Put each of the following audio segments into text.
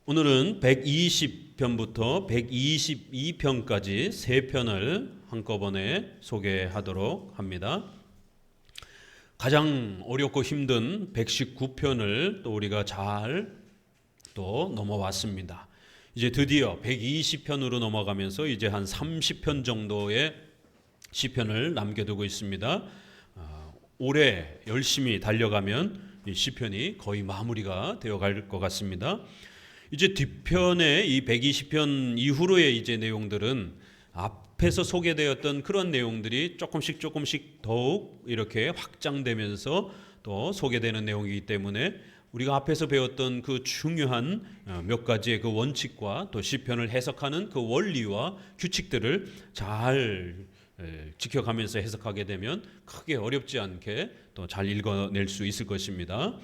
오늘은 120편부터 122편까지 세 편을 한꺼번에 소개하도록 합니다. 가장 어렵고 힘든 119편을 또 우리가 잘 또 넘어왔습니다. 이제 드디어 120편으로 넘어가면서 이제 한 30편 정도의 시편을 남겨두고 있습니다. 올해 열심히 달려가면 이 시편이 거의 마무리가 되어갈 것 같습니다. 이제 뒤편의 이 120편 이후로의 이제 내용들은 앞에서 소개되었던 그런 내용들이 조금씩 더욱 이렇게 확장되면서 또 소개되는 내용이기 때문에 우리가 앞에서 배웠던 그 중요한 몇 가지의 그 원칙과 또 시편을 해석하는 그 원리와 규칙들을 잘 지켜가면서 해석하게 되면 크게 어렵지 않게 또 잘 읽어낼 수 있을 것입니다.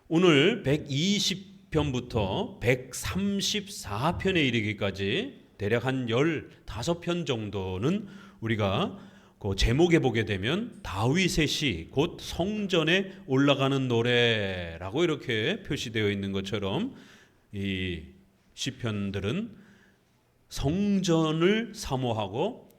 오늘 120편부터 134편에 이르기까지 대략 한 15편 정도는 우리가 그 제목에 보게 되면 다윗의 시 곧 성전에 올라가는 노래라고 이렇게 표시되어 있는 것처럼 이 시편들은 성전을 사모하고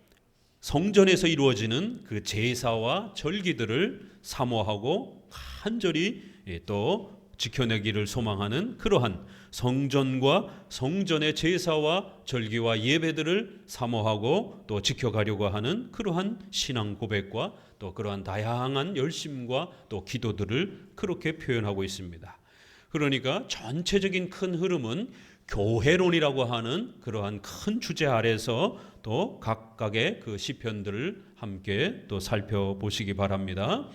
성전에서 이루어지는 그 제사와 절기들을 사모하고 간절히 또 지켜내기를 소망하는 그러한 성전과 성전의 제사와 절기와 예배들을 사모하고 또 지켜가려고 하는 그러한 신앙 고백과 또 그러한 다양한 열심과 또 기도들을 그렇게 표현하고 있습니다. 그러니까 전체적인 큰 흐름은 교회론이라고 하는 그러한 큰 주제 아래서 또 각각의 그 시편들을 함께 또 살펴보시기 바랍니다.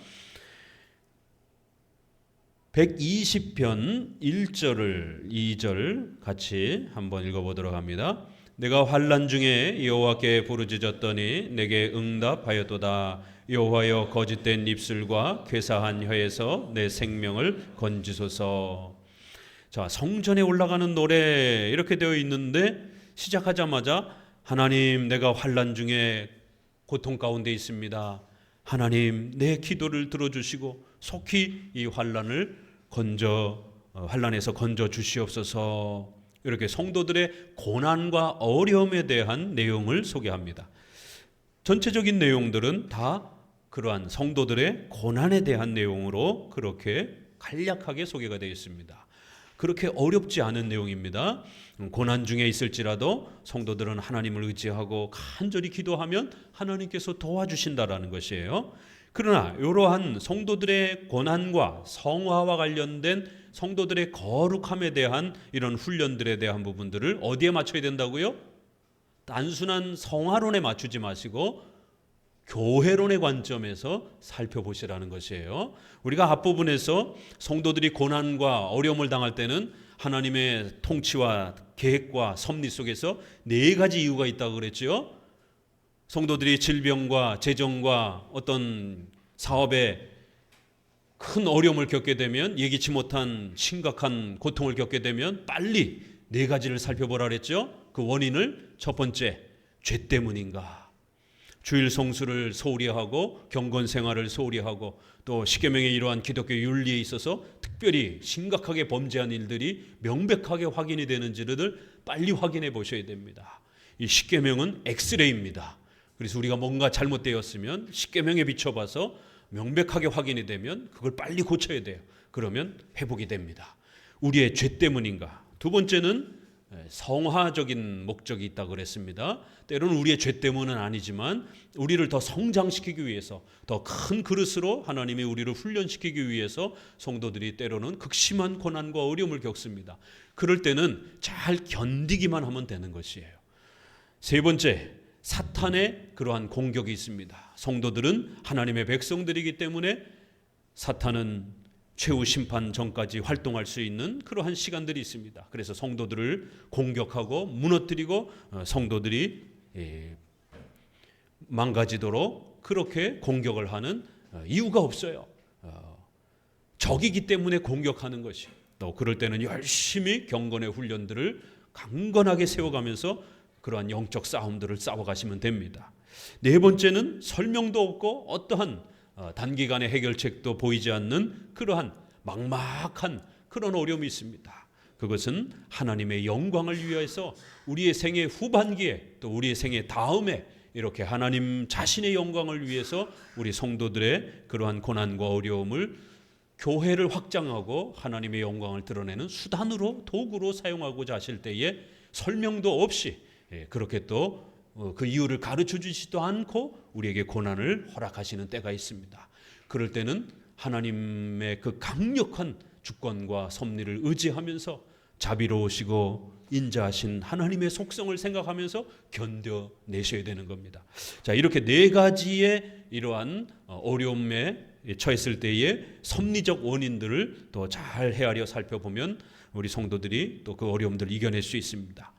120편 1절을 2절 같이 한번 읽어보도록 합니다. 내가 환난 중에 여호와께 부르짖었더니 내게 응답하였도다. 여호와여 거짓된 입술과 괴사한 혀에서 내 생명을 건지소서. 자, 성전에 올라가는 노래 이렇게 되어 있는데 시작하자마자 하나님 내가 환난 중에 고통 가운데 있습니다. 하나님 내 기도를 들어주시고 속히 이 환난에서 건져 주시옵소서. 이렇게 성도들의 고난과 어려움에 대한 내용을 소개합니다. 전체적인 내용들은 다 그러한 성도들의 고난에 대한 내용으로 그렇게 간략하게 소개가 되어 있습니다. 그렇게 어렵지 않은 내용입니다. 고난 중에 있을지라도 성도들은 하나님을 의지하고 간절히 기도하면 하나님께서 도와주신다라는 것이에요. 그러나 이러한 성도들의 고난과 성화와 관련된 성도들의 거룩함에 대한 이런 훈련들에 대한 부분들을 어디에 맞춰야 된다고요? 단순한 성화론에 맞추지 마시고 교회론의 관점에서 살펴보시라는 것이에요. 우리가 앞부분에서 성도들이 고난과 어려움을 당할 때는 하나님의 통치와 계획과 섭리 속에서 4가지 이유가 있다고 그랬죠. 성도들이 질병과 재정과 어떤 사업에 큰 어려움을 겪게 되면 예기치 못한 심각한 고통을 겪게 되면 빨리 4가지를 살펴보라 그랬죠. 그 원인을 첫 번째, 죄 때문인가? 주일 성수를 소홀히 하고 경건 생활을 소홀히 하고 또 십계명의 이러한 기독교 윤리에 있어서 특별히 심각하게 범죄한 일들이 명백하게 확인이 되는지를 빨리 확인해 보셔야 됩니다. 이 십계명은 엑스레이입니다. 그래서 우리가 뭔가 잘못되었으면 십계명에 비춰봐서 명백하게 확인이 되면 그걸 빨리 고쳐야 돼요. 그러면 회복이 됩니다. 우리의 죄 때문인가? 두 번째는 성화적인 목적이 있다고 그랬습니다. 때로는 우리의 죄 때문은 아니지만 우리를 더 성장시키기 위해서 더 큰 그릇으로 하나님이 우리를 훈련시키기 위해서 성도들이 때로는 극심한 고난과 어려움을 겪습니다. 그럴 때는 잘 견디기만 하면 되는 것이에요. 세 번째, 사탄의 그러한 공격이 있습니다. 성도들은 하나님의 백성들이기 때문에 사탄은 최후 심판 전까지 활동할 수 있는 그러한 시간들이 있습니다. 그래서 성도들을 공격하고 무너뜨리고 성도들이 망가지도록 그렇게 공격을 하는 이유가 없어요. 적이기 때문에 공격하는 것이. 또 그럴 때는 열심히 경건의 훈련들을 강건하게 세워가면서 그러한 영적 싸움들을 싸워가시면 됩니다. 네 번째는 설명도 없고 어떠한 단기간의 해결책도 보이지 않는 그러한 막막한 그런 어려움이 있습니다. 그것은 하나님의 영광을 위해서 우리의 생애 후반기에 또 우리의 생애 다음에 이렇게 하나님 자신의 영광을 위해서 우리 성도들의 그러한 고난과 어려움을 교회를 확장하고 하나님의 영광을 드러내는 수단으로 도구로 사용하고자 하실 때에 설명도 없이 그렇게 또 그 이유를 가르쳐 주시지도 않고 우리에게 고난을 허락하시는 때가 있습니다. 그럴 때는 하나님의 그 강력한 주권과 섭리를 의지하면서 자비로우시고 인자하신 하나님의 속성을 생각하면서 견뎌내셔야 되는 겁니다. 자, 이렇게 네 가지의 이러한 어려움에 처했을 때의 섭리적 원인들을 더 잘 헤아려 살펴보면 우리 성도들이 또 그 어려움들을 이겨낼 수 있습니다.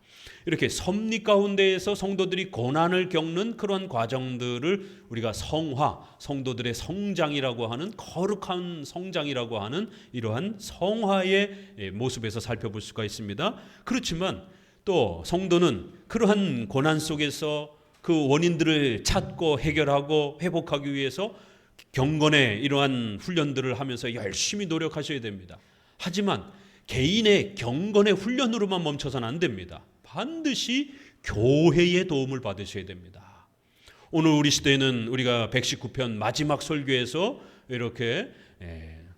이렇게 섭리 가운데에서 성도들이 고난을 겪는 그런 과정들을 우리가 성화, 성도들의 성장이라고 하는 거룩한 성장이라고 하는 이러한 성화의 모습에서 살펴볼 수가 있습니다. 그렇지만 또 성도는 그러한 고난 속에서 그 원인들을 찾고 해결하고 회복하기 위해서 경건의 이러한 훈련들을 하면서 열심히 노력하셔야 됩니다. 하지만 개인의 경건의 훈련으로만 멈춰서는 안 됩니다. 반드시 교회의 도움을 받으셔야 됩니다. 오늘 우리 시대에는 우리가 119편 마지막 설교에서 이렇게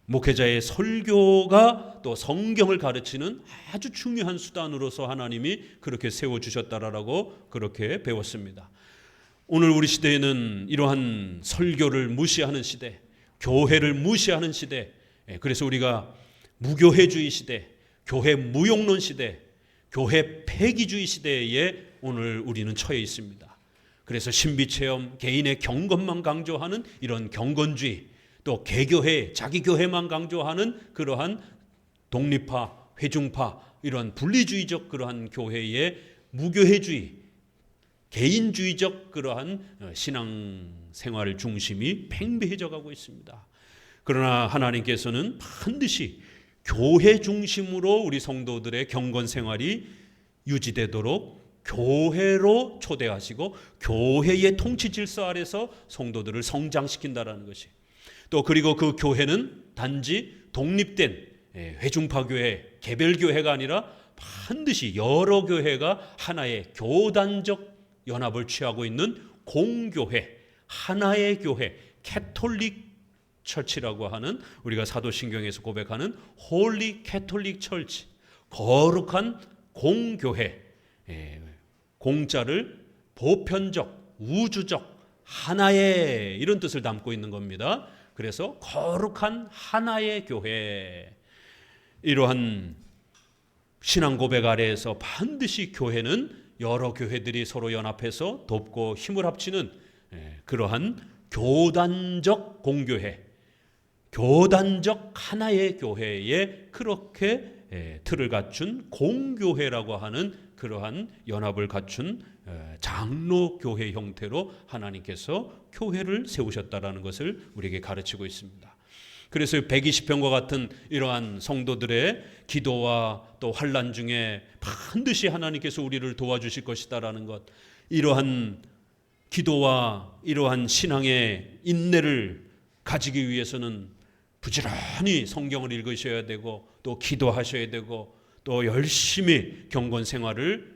목회자의 설교가 또 성경을 가르치는 아주 중요한 수단으로서 하나님이 그렇게 세워주셨다라고 그렇게 배웠습니다. 오늘 우리 시대에는 이러한 설교를 무시하는 시대, 교회를 무시하는 시대, 그래서 우리가 무교회주의 시대, 교회 무용론 시대, 교회 폐기주의 시대에 오늘 우리는 처해 있습니다. 그래서 신비체험, 개인의 경건만 강조하는 이런 경건주의, 또 개교회, 자기교회만 강조하는 그러한 독립파, 회중파, 이러한 분리주의적 그러한 교회의 무교회주의, 개인주의적 그러한 신앙생활 중심이 팽배해져 가고 있습니다. 그러나 하나님께서는 반드시 교회 중심으로 우리 성도들의 경건 생활이 유지되도록 교회로 초대하시고 교회의 통치 질서 아래서 성도들을 성장시킨다라는 것이, 또 그리고 그 교회는 단지 독립된 회중파 교회, 개별 교회가 아니라 반드시 여러 교회가 하나의 교단적 연합을 취하고 있는 공교회, 하나의 교회, 캐톨릭 처치라고 하는, 우리가 사도신경에서 고백하는 홀리 캐톨릭 처치, 거룩한 공교회, 공자를 보편적, 우주적, 하나의 이런 뜻을 담고 있는 겁니다. 그래서 거룩한 하나의 교회, 이러한 신앙 고백 아래에서 반드시 교회는 여러 교회들이 서로 연합해서 돕고 힘을 합치는 그러한 교단적 공교회, 교단적 하나의 교회에 그렇게 틀을 갖춘 공교회라고 하는 그러한 연합을 갖춘 장로교회 형태로 하나님께서 교회를 세우셨다라는 것을 우리에게 가르치고 있습니다. 그래서 120편과 같은 이러한 성도들의 기도와 또 환난 중에 반드시 하나님께서 우리를 도와주실 것이다라는 것, 이러한 기도와 이러한 신앙의 인내를 가지기 위해서는 부지런히 성경을 읽으셔야 되고 또 기도하셔야 되고 또 열심히 경건 생활을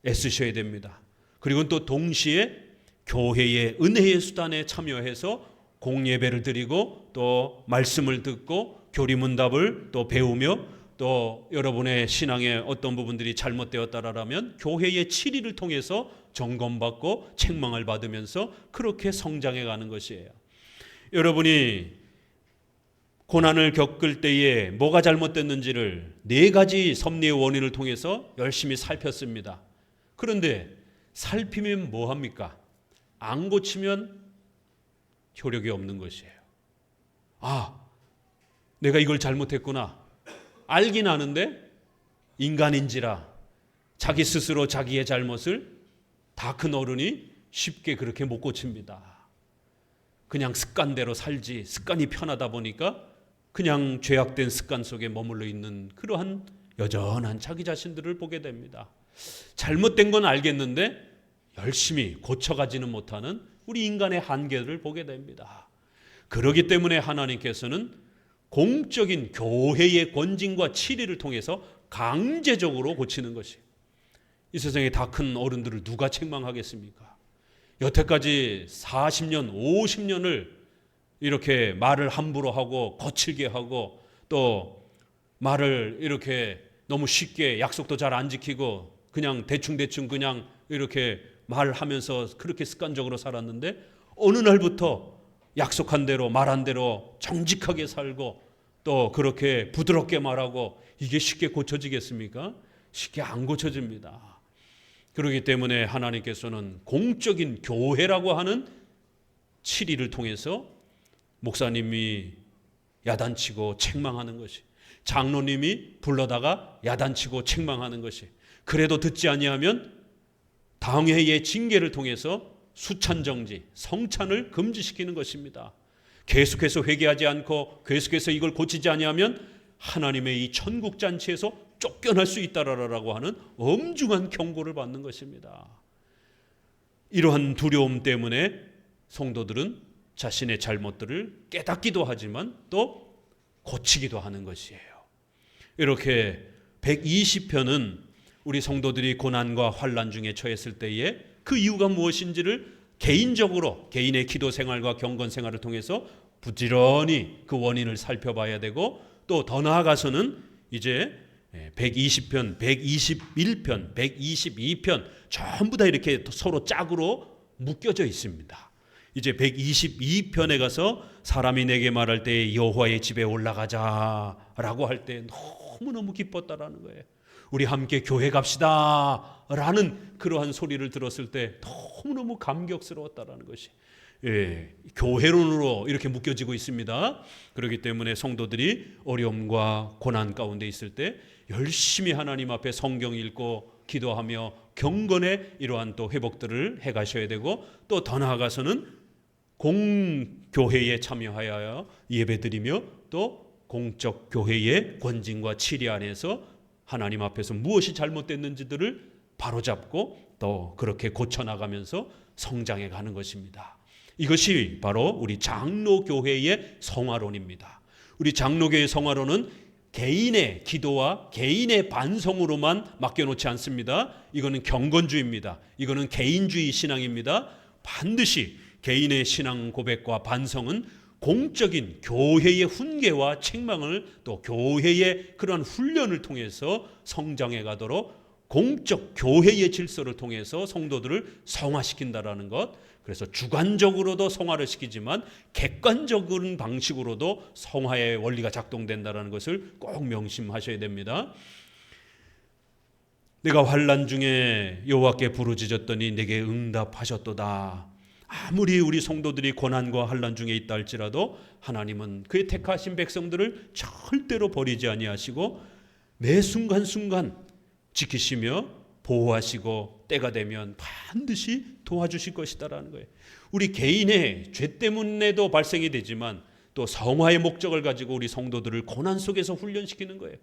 애쓰셔야 됩니다. 그리고 또 동시에 교회의 은혜의 수단에 참여해서 공예배를 드리고 또 말씀을 듣고 교리문답을 또 배우며, 또 여러분의 신앙의 어떤 부분들이 잘못되었다라면 교회의 치리를 통해서 점검받고 책망을 받으면서 그렇게 성장해 가는 것이에요. 여러분이 고난을 겪을 때에 뭐가 잘못됐는지를 네 가지 섭리의 원인을 통해서 열심히 살폈습니다. 그런데 살피면 뭐합니까? 안 고치면 효력이 없는 것이에요. 아, 내가 이걸 잘못했구나. 알긴 아는데 인간인지라 자기 스스로 자기의 잘못을 다 큰 어른이 쉽게 그렇게 못 고칩니다. 그냥 습관대로 살지, 습관이 편하다 보니까 그냥 죄악된 습관 속에 머물러 있는 그러한 여전한 자기 자신들을 보게 됩니다. 잘못된 건 알겠는데 열심히 고쳐가지는 못하는 우리 인간의 한계를 보게 됩니다. 그렇기 때문에 하나님께서는 공적인 교회의 권징과 치리를 통해서 강제적으로 고치는 것이. 이 세상에 다 큰 어른들을 누가 책망하겠습니까? 여태까지 40년, 50년을 이렇게 말을 함부로 하고 거칠게 하고 또 말을 이렇게 너무 쉽게 약속도 잘 안 지키고 그냥 대충대충 그냥 이렇게 말하면서 그렇게 습관적으로 살았는데 어느 날부터 약속한 대로 말한 대로 정직하게 살고 또 그렇게 부드럽게 말하고 이게 쉽게 고쳐지겠습니까? 쉽게 안 고쳐집니다. 그렇기 때문에 하나님께서는 공적인 교회라고 하는 7일을 통해서 목사님이 야단치고 책망하는 것이, 장로님이 불러다가 야단치고 책망하는 것이, 그래도 듣지 아니하면 당회의 징계를 통해서 수찬정지, 성찬을 금지시키는 것입니다. 계속해서 회개하지 않고 계속해서 이걸 고치지 아니하면 하나님의 이 천국잔치에서 쫓겨날 수 있다라고 하는 엄중한 경고를 받는 것입니다. 이러한 두려움 때문에 성도들은 자신의 잘못들을 깨닫기도 하지만 또 고치기도 하는 것이에요. 이렇게 120편은 우리 성도들이 고난과 환난 중에 처했을 때에 그 이유가 무엇인지를 개인적으로 개인의 기도 생활과 경건 생활을 통해서 부지런히 그 원인을 살펴봐야 되고 또 더 나아가서는 이제 120편, 121편, 122편 전부 다 이렇게 서로 짝으로 묶여져 있습니다. 이제 122편에 가서 사람이 내게 말할 때 여호와의 집에 올라가자라고 할 때 너무너무 기뻤다라는 거예요. 우리 함께 교회 갑시다 라는 그러한 소리를 들었을 때 너무너무 감격스러웠다라는 것이 교회론으로 이렇게 묶여지고 있습니다. 그렇기 때문에 성도들이 어려움과 고난 가운데 있을 때 열심히 하나님 앞에 성경 읽고 기도하며 경건의 이러한 또 회복들을 해가셔야 되고 또 더 나아가서는 공교회에 참여하여 예배드리며 또 공적 교회의 권징과 치리 안에서 하나님 앞에서 무엇이 잘못됐는지들을 바로잡고 또 그렇게 고쳐나가면서 성장해 가는 것입니다. 이것이 바로 우리 장로교회의 성화론입니다. 우리 장로교회의 성화론은 개인의 기도와 개인의 반성으로만 맡겨놓지 않습니다. 이거는 경건주의입니다. 이거는 개인주의 신앙입니다. 반드시 개인의 신앙 고백과 반성은 공적인 교회의 훈계와 책망을 또 교회의 그러한 훈련을 통해서 성장해 가도록 공적 교회의 질서를 통해서 성도들을 성화시킨다라는 것. 그래서 주관적으로도 성화를 시키지만 객관적인 방식으로도 성화의 원리가 작동된다라는 것을 꼭 명심하셔야 됩니다. 내가 환난 중에 여호와께 부르짖었더니 내게 응답하셨도다. 아무리 우리 성도들이 고난과 환난 중에 있다 할지라도 하나님은 그의 택하신 백성들을 절대로 버리지 아니하시고 매 순간순간 지키시며 보호하시고 때가 되면 반드시 도와주실 것이다라는 거예요. 우리 개인의 죄 때문에도 발생이 되지만 또 성화의 목적을 가지고 우리 성도들을 고난 속에서 훈련시키는 거예요.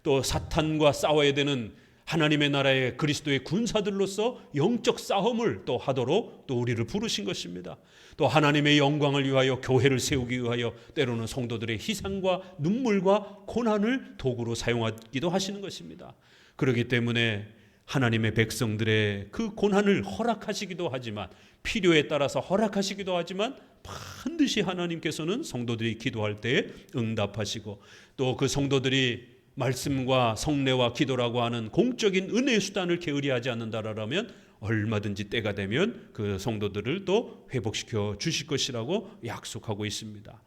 또 사탄과 싸워야 되는 하나님의 나라의 그리스도의 군사들로서 영적 싸움을 또 하도록 또 우리를 부르신 것입니다. 또 하나님의 영광을 위하여 교회를 세우기 위하여 때로는 성도들의 희생과 눈물과 고난을 도구로 사용하기도 하시는 것입니다. 그렇기 때문에 하나님의 백성들의 그 고난을 허락하시기도 하지만 필요에 따라서 허락하시기도 하지만 반드시 하나님께서는 성도들이 기도할 때에 응답하시고 또 그 성도들이 말씀과 성례와 기도라고 하는 공적인 은혜의 수단을 게으리하지 않는다라면 얼마든지 때가 되면 그 성도들을 또 회복시켜 주실 것이라고 약속하고 있습니다.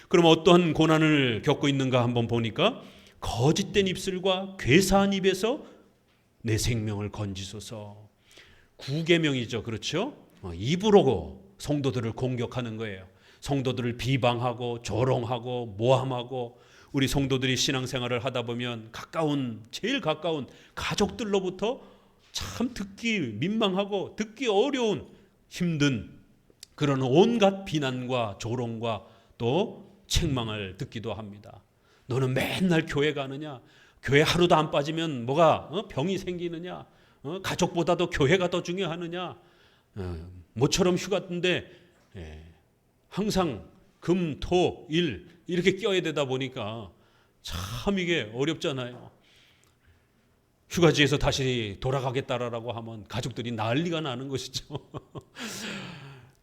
그럼 어떠한 고난을 겪고 있는가 한번 보니까 거짓된 입술과 괴사한 입에서 내 생명을 건지소서. 구계명이죠. 그렇죠? 입으로 성도들을 공격하는 거예요. 성도들을 비방하고 조롱하고 모함하고 우리 성도들이 신앙생활을 하다 보면 제일 가까운 가족들로부터 참 듣기 민망하고 듣기 어려운 힘든 그런 온갖 비난과 조롱과 또 책망을 듣기도 합니다. 너는 맨날 교회 가느냐? 교회 하루도 안 빠지면 뭐가 병이 생기느냐? 가족보다도 교회가 더 중요하느냐? 모처럼 휴가인데 항상 금, 토, 일 이렇게 껴야 되다 보니까 참 이게 어렵잖아요. 휴가지에서 다시 돌아가겠다라고 하면 가족들이 난리가 나는 것이죠.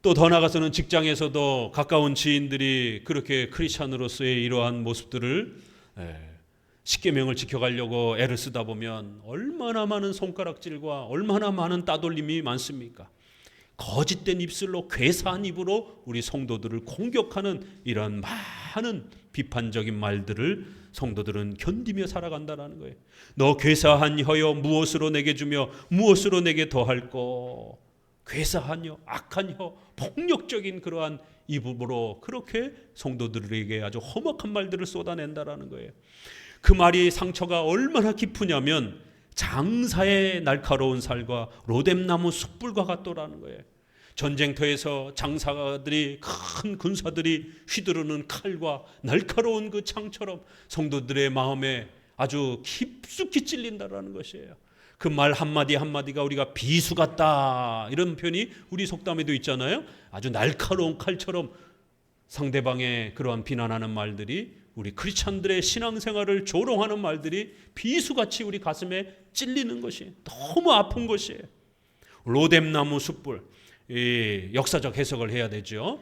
또 더 나아가서는 직장에서도 가까운 지인들이 그렇게 크리스찬으로서의 이러한 모습들을 십계명을 지켜가려고 애를 쓰다 보면 얼마나 많은 손가락질과 얼마나 많은 따돌림이 많습니까? 거짓된 입술로, 괴사한 입으로 우리 성도들을 공격하는 이런 많은 비판적인 말들을 성도들은 견디며 살아간다는 거예요. 너 괴사한 혀여 무엇으로 내게 주며 무엇으로 내게 더할꼬. 괴사한 혀, 악한 혀, 폭력적인 그러한 입으로 그렇게 성도들에게 아주 험악한 말들을 쏟아낸다라는 거예요. 그 말이 상처가 얼마나 깊으냐면 장사의 날카로운 살과 로뎀나무 숯불과 같더라는 거예요. 전쟁터에서 장사들이, 큰 군사들이 휘두르는 칼과 날카로운 그 창처럼 성도들의 마음에 아주 깊숙이 찔린다라는 것이에요. 그 말 한마디 한마디가 우리가 비수 같다, 이런 표현이 우리 속담에도 있잖아요. 아주 날카로운 칼처럼 상대방의 그러한 비난하는 말들이, 우리 크리스찬들의 신앙생활을 조롱하는 말들이 비수같이 우리 가슴에 찔리는 것이 너무 아픈 것이에요. 로뎀나무 숯불, 이 역사적 해석을 해야 되죠.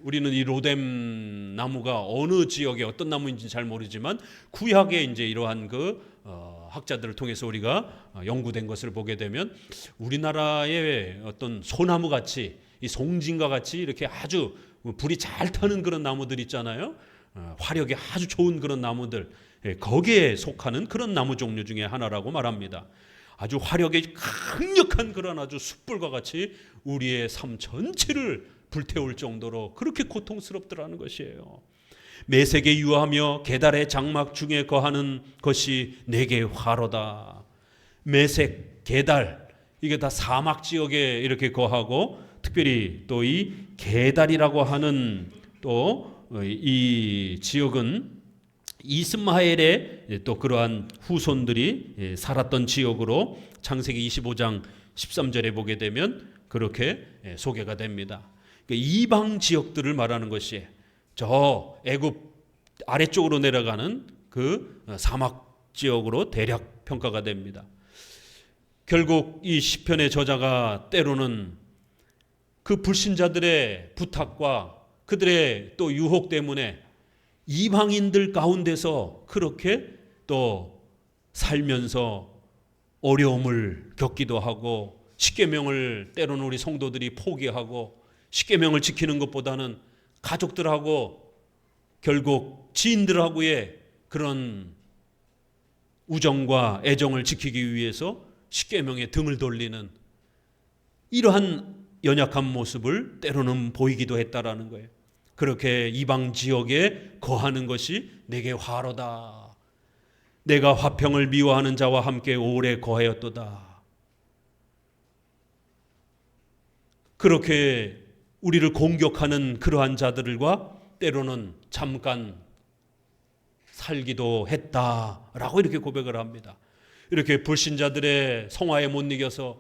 우리는 이 로뎀나무가 어느 지역의 어떤 나무인지 잘 모르지만 구약에 이제 이러한 학자들을 통해서 우리가 연구된 것을 보게 되면 우리나라의 어떤 소나무 같이, 이 송진과 같이 이렇게 아주 불이 잘 타는 그런 나무들 있잖아요. 화력이 아주 좋은 그런 나무들, 거기에 속하는 그런 나무 종류 중에 하나라고 말합니다. 아주 화력이 강력한 그런 아주 숯불과 같이 우리의 삶 전체를 불태울 정도로 그렇게 고통스럽더라는 것이에요. 매색에 유하며 계달의 장막 중에 거하는 것이 내게 화로다. 매색, 계달, 이게 다 사막 지역에 이렇게 거하고, 특별히 또 이 계달이라고 하는 또 이 지역은 이스마엘의 또 그러한 후손들이 살았던 지역으로 창세기 25장 13절에 보게 되면 그렇게 소개가 됩니다. 그러니까 이방 지역들을 말하는 것이 저 애굽 아래쪽으로 내려가는 그 사막 지역으로 대략 평가가 됩니다. 결국 이 시편의 저자가 때로는 그 불신자들의 부탁과 그들의 또 유혹 때문에 이방인들 가운데서 그렇게 또 살면서 어려움을 겪기도 하고, 십계명을 때로는 우리 성도들이 포기하고, 십계명을 지키는 것보다는 가족들하고 결국 지인들하고의 그런 우정과 애정을 지키기 위해서 십계명에 등을 돌리는 이러한 연약한 모습을 때로는 보이기도 했다라는 거예요. 그렇게 이방 지역에 거하는 것이 내게 화로다. 내가 화평을 미워하는 자와 함께 오래 거하였도다. 그렇게 우리를 공격하는 그러한 자들과 때로는 잠깐 살기도 했다라고 이렇게 고백을 합니다. 이렇게 불신자들의 성화에 못 이겨서,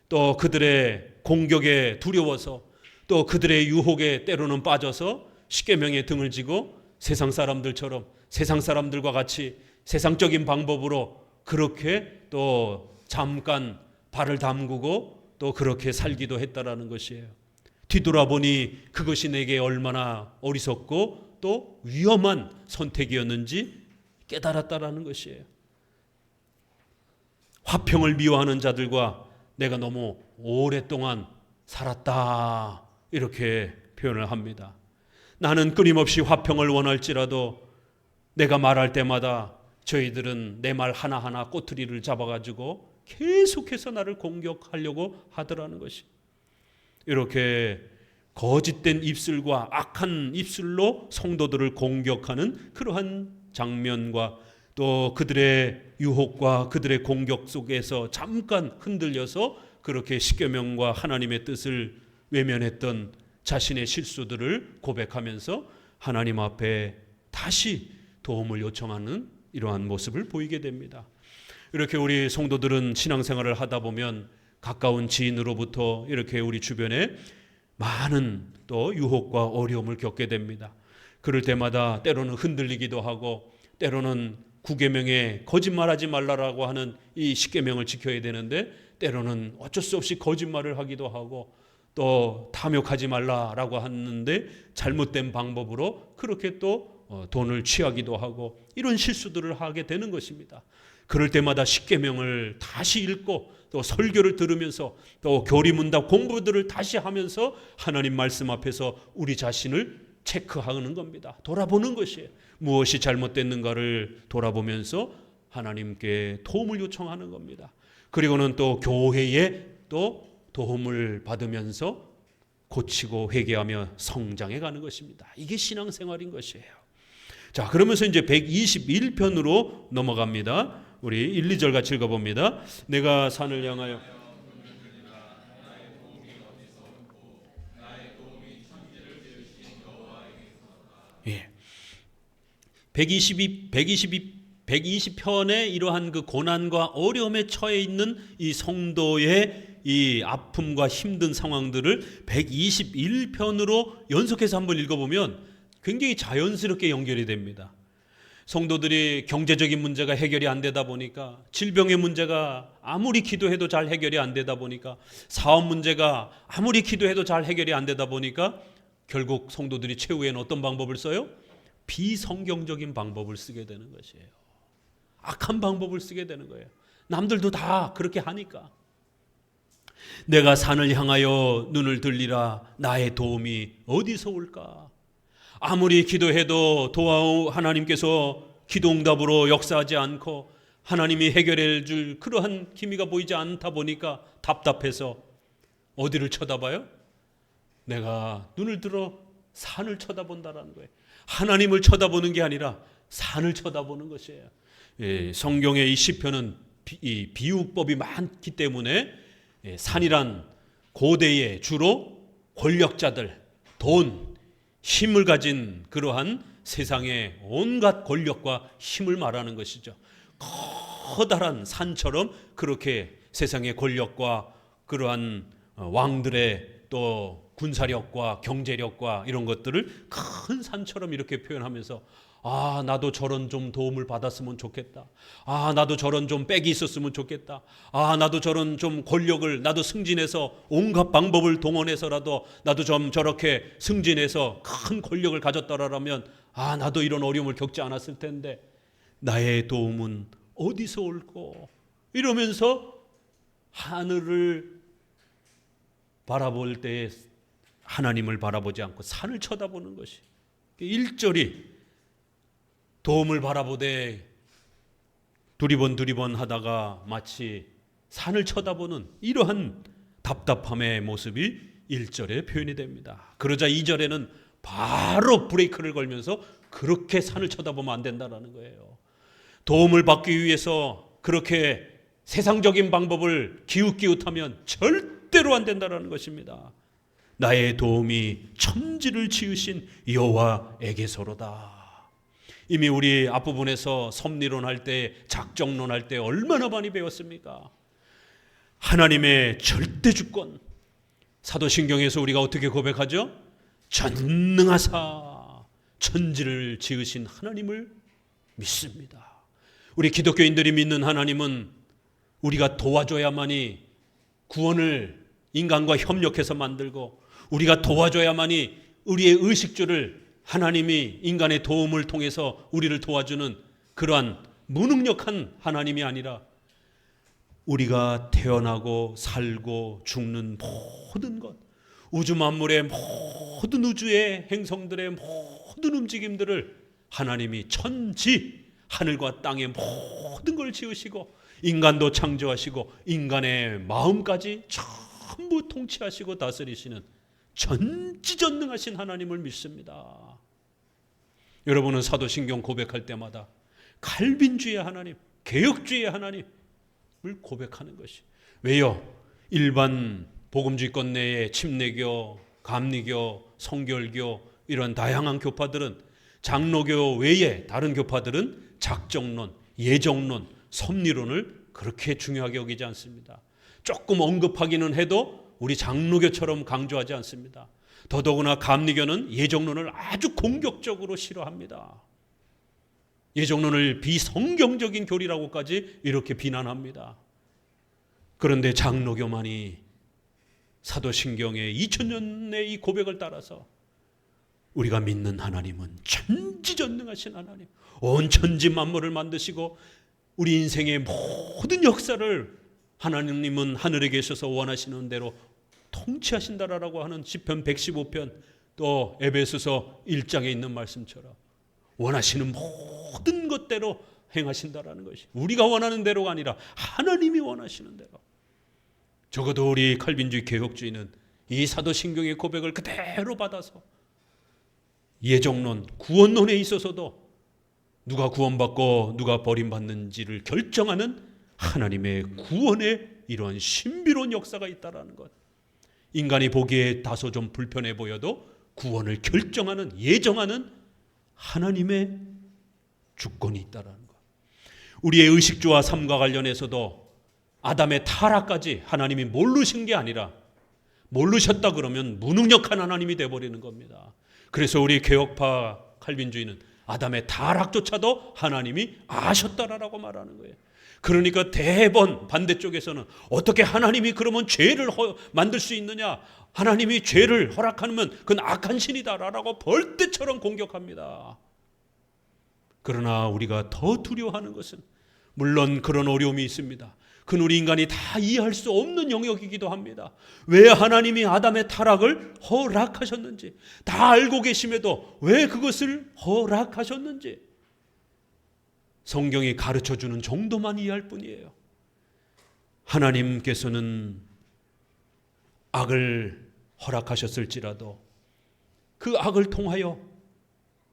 또 그들의 공격에 두려워서, 또 그들의 유혹에 때로는 빠져서 십계명에 등을 지고 세상 사람들처럼, 세상 사람들과 같이 세상적인 방법으로 그렇게 또 잠깐 발을 담그고 또 그렇게 살기도 했다라는 것이에요. 뒤돌아보니 그것이 내게 얼마나 어리석고 또 위험한 선택이었는지 깨달았다라는 것이에요. 화평을 미워하는 자들과 내가 너무 오랫동안 살았다, 이렇게 표현을 합니다. 나는 끊임없이 화평을 원할지라도 내가 말할 때마다 저희들은 내 말 하나하나 꼬투리를 잡아가지고 계속해서 나를 공격하려고 하더라는 것이, 이렇게 거짓된 입술과 악한 입술로 성도들을 공격하는 그러한 장면과 또 그들의 유혹과 그들의 공격 속에서 잠깐 흔들려서 그렇게 십계명과 하나님의 뜻을 외면했던 자신의 실수들을 고백하면서 하나님 앞에 다시 도움을 요청하는 이러한 모습을 보이게 됩니다. 이렇게 우리 성도들은 신앙생활을 하다 보면 가까운 지인으로부터 이렇게 우리 주변에 많은 또 유혹과 어려움을 겪게 됩니다. 그럴 때마다 때로는 흔들리기도 하고, 때로는 구계명에 거짓말하지 말라라고 하는 이 십계명을 지켜야 되는데 때로는 어쩔 수 없이 거짓말을 하기도 하고 또 탐욕하지 말라라고 하는데 잘못된 방법으로 그렇게 또 돈을 취하기도 하고 이런 실수들을 하게 되는 것입니다. 그럴 때마다 십계명을 다시 읽고 또 설교를 들으면서 또 교리문답 공부들을 다시 하면서 하나님 말씀 앞에서 우리 자신을 체크하는 겁니다. 돌아보는 것이에요. 무엇이 잘못됐는가를 돌아보면서 하나님께 도움을 요청하는 겁니다. 그리고는 또 교회에 또 도움을 받으면서 고치고 회개하며 성장해 가는 것입니다. 이게 신앙생활인 것이에요. 자, 그러면서 이제 121편으로 넘어갑니다. 우리 1, 2절 같이 읽어봅니다. 내가 산을 향하여 예. 120편의 이러한 그 고난과 어려움에 처해 있는 이 성도의 이 아픔과 힘든 상황들을 121편으로 연속해서 한번 읽어보면 굉장히 자연스럽게 연결이 됩니다. 성도들이 경제적인 문제가 해결이 안 되다 보니까, 질병의 문제가 아무리 기도해도 잘 해결이 안 되다 보니까, 사업 문제가 아무리 기도해도 잘 해결이 안 되다 보니까 결국 성도들이 최후에는 어떤 방법을 써요? 비성경적인 방법을 쓰게 되는 것이에요. 악한 방법을 쓰게 되는 거예요. 남들도 다 그렇게 하니까. 내가 산을 향하여 눈을 들리라. 나의 도움이 어디서 올까? 아무리 기도해도 하나님께서 기도응답으로 역사하지 않고 하나님이 해결해 줄 그러한 기미가 보이지 않다 보니까 답답해서 어디를 쳐다봐요? 내가 눈을 들어 산을 쳐다본다라는 거예요. 하나님을 쳐다보는 게 아니라 산을 쳐다보는 것이에요. 성경의 이 시편은 비유법이 많기 때문에 산이란 고대의 주로 권력자들, 돈, 힘을 가진 그러한 세상의 온갖 권력과 힘을 말하는 것이죠. 커다란 산처럼 그렇게 세상의 권력과 그러한 왕들의 또 군사력과 경제력과 이런 것들을 큰 산처럼 이렇게 표현하면서 나도 저런 좀 도움을 받았으면 좋겠다. 나도 저런 좀 백이 있었으면 좋겠다. 나도 저런 좀 권력을 나도 승진해서 온갖 방법을 동원해서라도 나도 좀 저렇게 승진해서 큰 권력을 가졌더라면 나도 이런 어려움을 겪지 않았을 텐데 나의 도움은 어디서 올꼬? 이러면서 하늘을 바라볼 때 하나님을 바라보지 않고 산을 쳐다보는 것이 1절이 도움을 바라보되 두리번 하다가 마치 산을 쳐다보는 이러한 답답함의 모습이 1절에 표현이 됩니다. 그러자 2절에는 바로 브레이크를 걸면서 그렇게 산을 쳐다보면 안 된다는 거예요. 도움을 받기 위해서 그렇게 세상적인 방법을 기웃기웃하면 절대로 안 된다는 것입니다. 나의 도움이 천지를 지으신 여호와에게서로다. 이미 우리 앞부분에서 섭리론할 때, 작정론할 때 얼마나 많이 배웠습니까? 하나님의 절대 주권. 사도신경에서 우리가 어떻게 고백하죠? 전능하사 천지를 지으신 하나님을 믿습니다. 우리 기독교인들이 믿는 하나님은 우리가 도와줘야만이 구원을 인간과 협력해서 만들고 우리가 도와줘야만이 우리의 의식주를 하나님이 인간의 도움을 통해서 우리를 도와주는 그러한 무능력한 하나님이 아니라 우리가 태어나고 살고 죽는 모든 것, 우주 만물의 모든 우주의 행성들의 모든 움직임들을 하나님이 천지, 하늘과 땅의 모든 걸 지으시고 인간도 창조하시고 인간의 마음까지 전부 통치하시고 다스리시는 전지전능하신 하나님을 믿습니다. 여러분은 사도신경 고백할 때마다 칼빈주의 하나님, 개혁주의 하나님을 고백하는 것이. 왜요? 일반 복음주의권 내의 침례교, 감리교, 성결교 이런 다양한 교파들은 장로교 외에 다른 교파들은 작정론, 예정론, 섭리론을 그렇게 중요하게 여기지 않습니다. 조금 언급하기는 해도 우리 장로교처럼 강조하지 않습니다. 더더구나 감리교는 예정론을 아주 공격적으로 싫어합니다. 예정론을 비성경적인 교리라고까지 이렇게 비난합니다. 그런데 장로교만이 사도신경의 2000년의 이 고백을 따라서 우리가 믿는 하나님은 천지전능하신 하나님, 온 천지 만물을 만드시고 우리 인생의 모든 역사를 하나님은 하늘에 계셔서 원하시는 대로 통치하신다라고 하는 시편 115편, 또 에베소서 1장에 있는 말씀처럼 원하시는 모든 것대로 행하신다라는 것이, 우리가 원하는 대로가 아니라 하나님이 원하시는 대로. 적어도 우리 칼빈주의 개혁주의는 이 사도신경의 고백을 그대로 받아서 예정론, 구원론에 있어서도 누가 구원받고 누가 버림받는지를 결정하는 하나님의 구원의 이러한 신비로운 역사가 있다는 것. 인간이 보기에 다소 좀 불편해 보여도 구원을 결정하는, 예정하는 하나님의 주권이 있다는 것. 우리의 의식주와 삶과 관련해서도 아담의 타락까지 하나님이 모르신 게 아니라, 모르셨다 그러면 무능력한 하나님이 되어버리는 겁니다. 그래서 우리 개혁파 칼빈주의는 아담의 타락조차도 하나님이 아셨다라고 말하는 거예요. 그러니까 대번 반대쪽에서는 어떻게 하나님이 그러면 죄를 만들 수 있느냐, 하나님이 죄를 허락하면 그건 악한 신이다라고 벌떼처럼 공격합니다. 그러나 우리가 더 두려워하는 것은, 물론 그런 어려움이 있습니다. 그건 우리 인간이 다 이해할 수 없는 영역이기도 합니다. 왜 하나님이 아담의 타락을 허락하셨는지, 다 알고 계심에도 왜 그것을 허락하셨는지 성경이 가르쳐주는 정도만 이해할 뿐이에요. 하나님께서는 악을 허락하셨을지라도 그 악을 통하여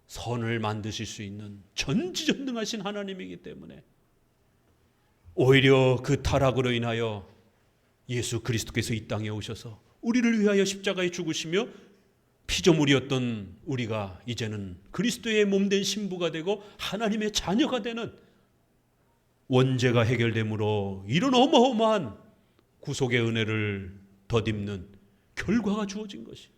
선을 만드실 수 있는 전지전능하신 하나님이기 때문에 오히려 그 타락으로 인하여 예수 그리스도께서 이 땅에 오셔서 우리를 위하여 십자가에 죽으시며 피조물이었던 우리가 이제는 그리스도의 몸된 신부가 되고 하나님의 자녀가 되는, 원죄가 해결됨으로 이런 어마어마한 구속의 은혜를 덧입는 결과가 주어진 것이,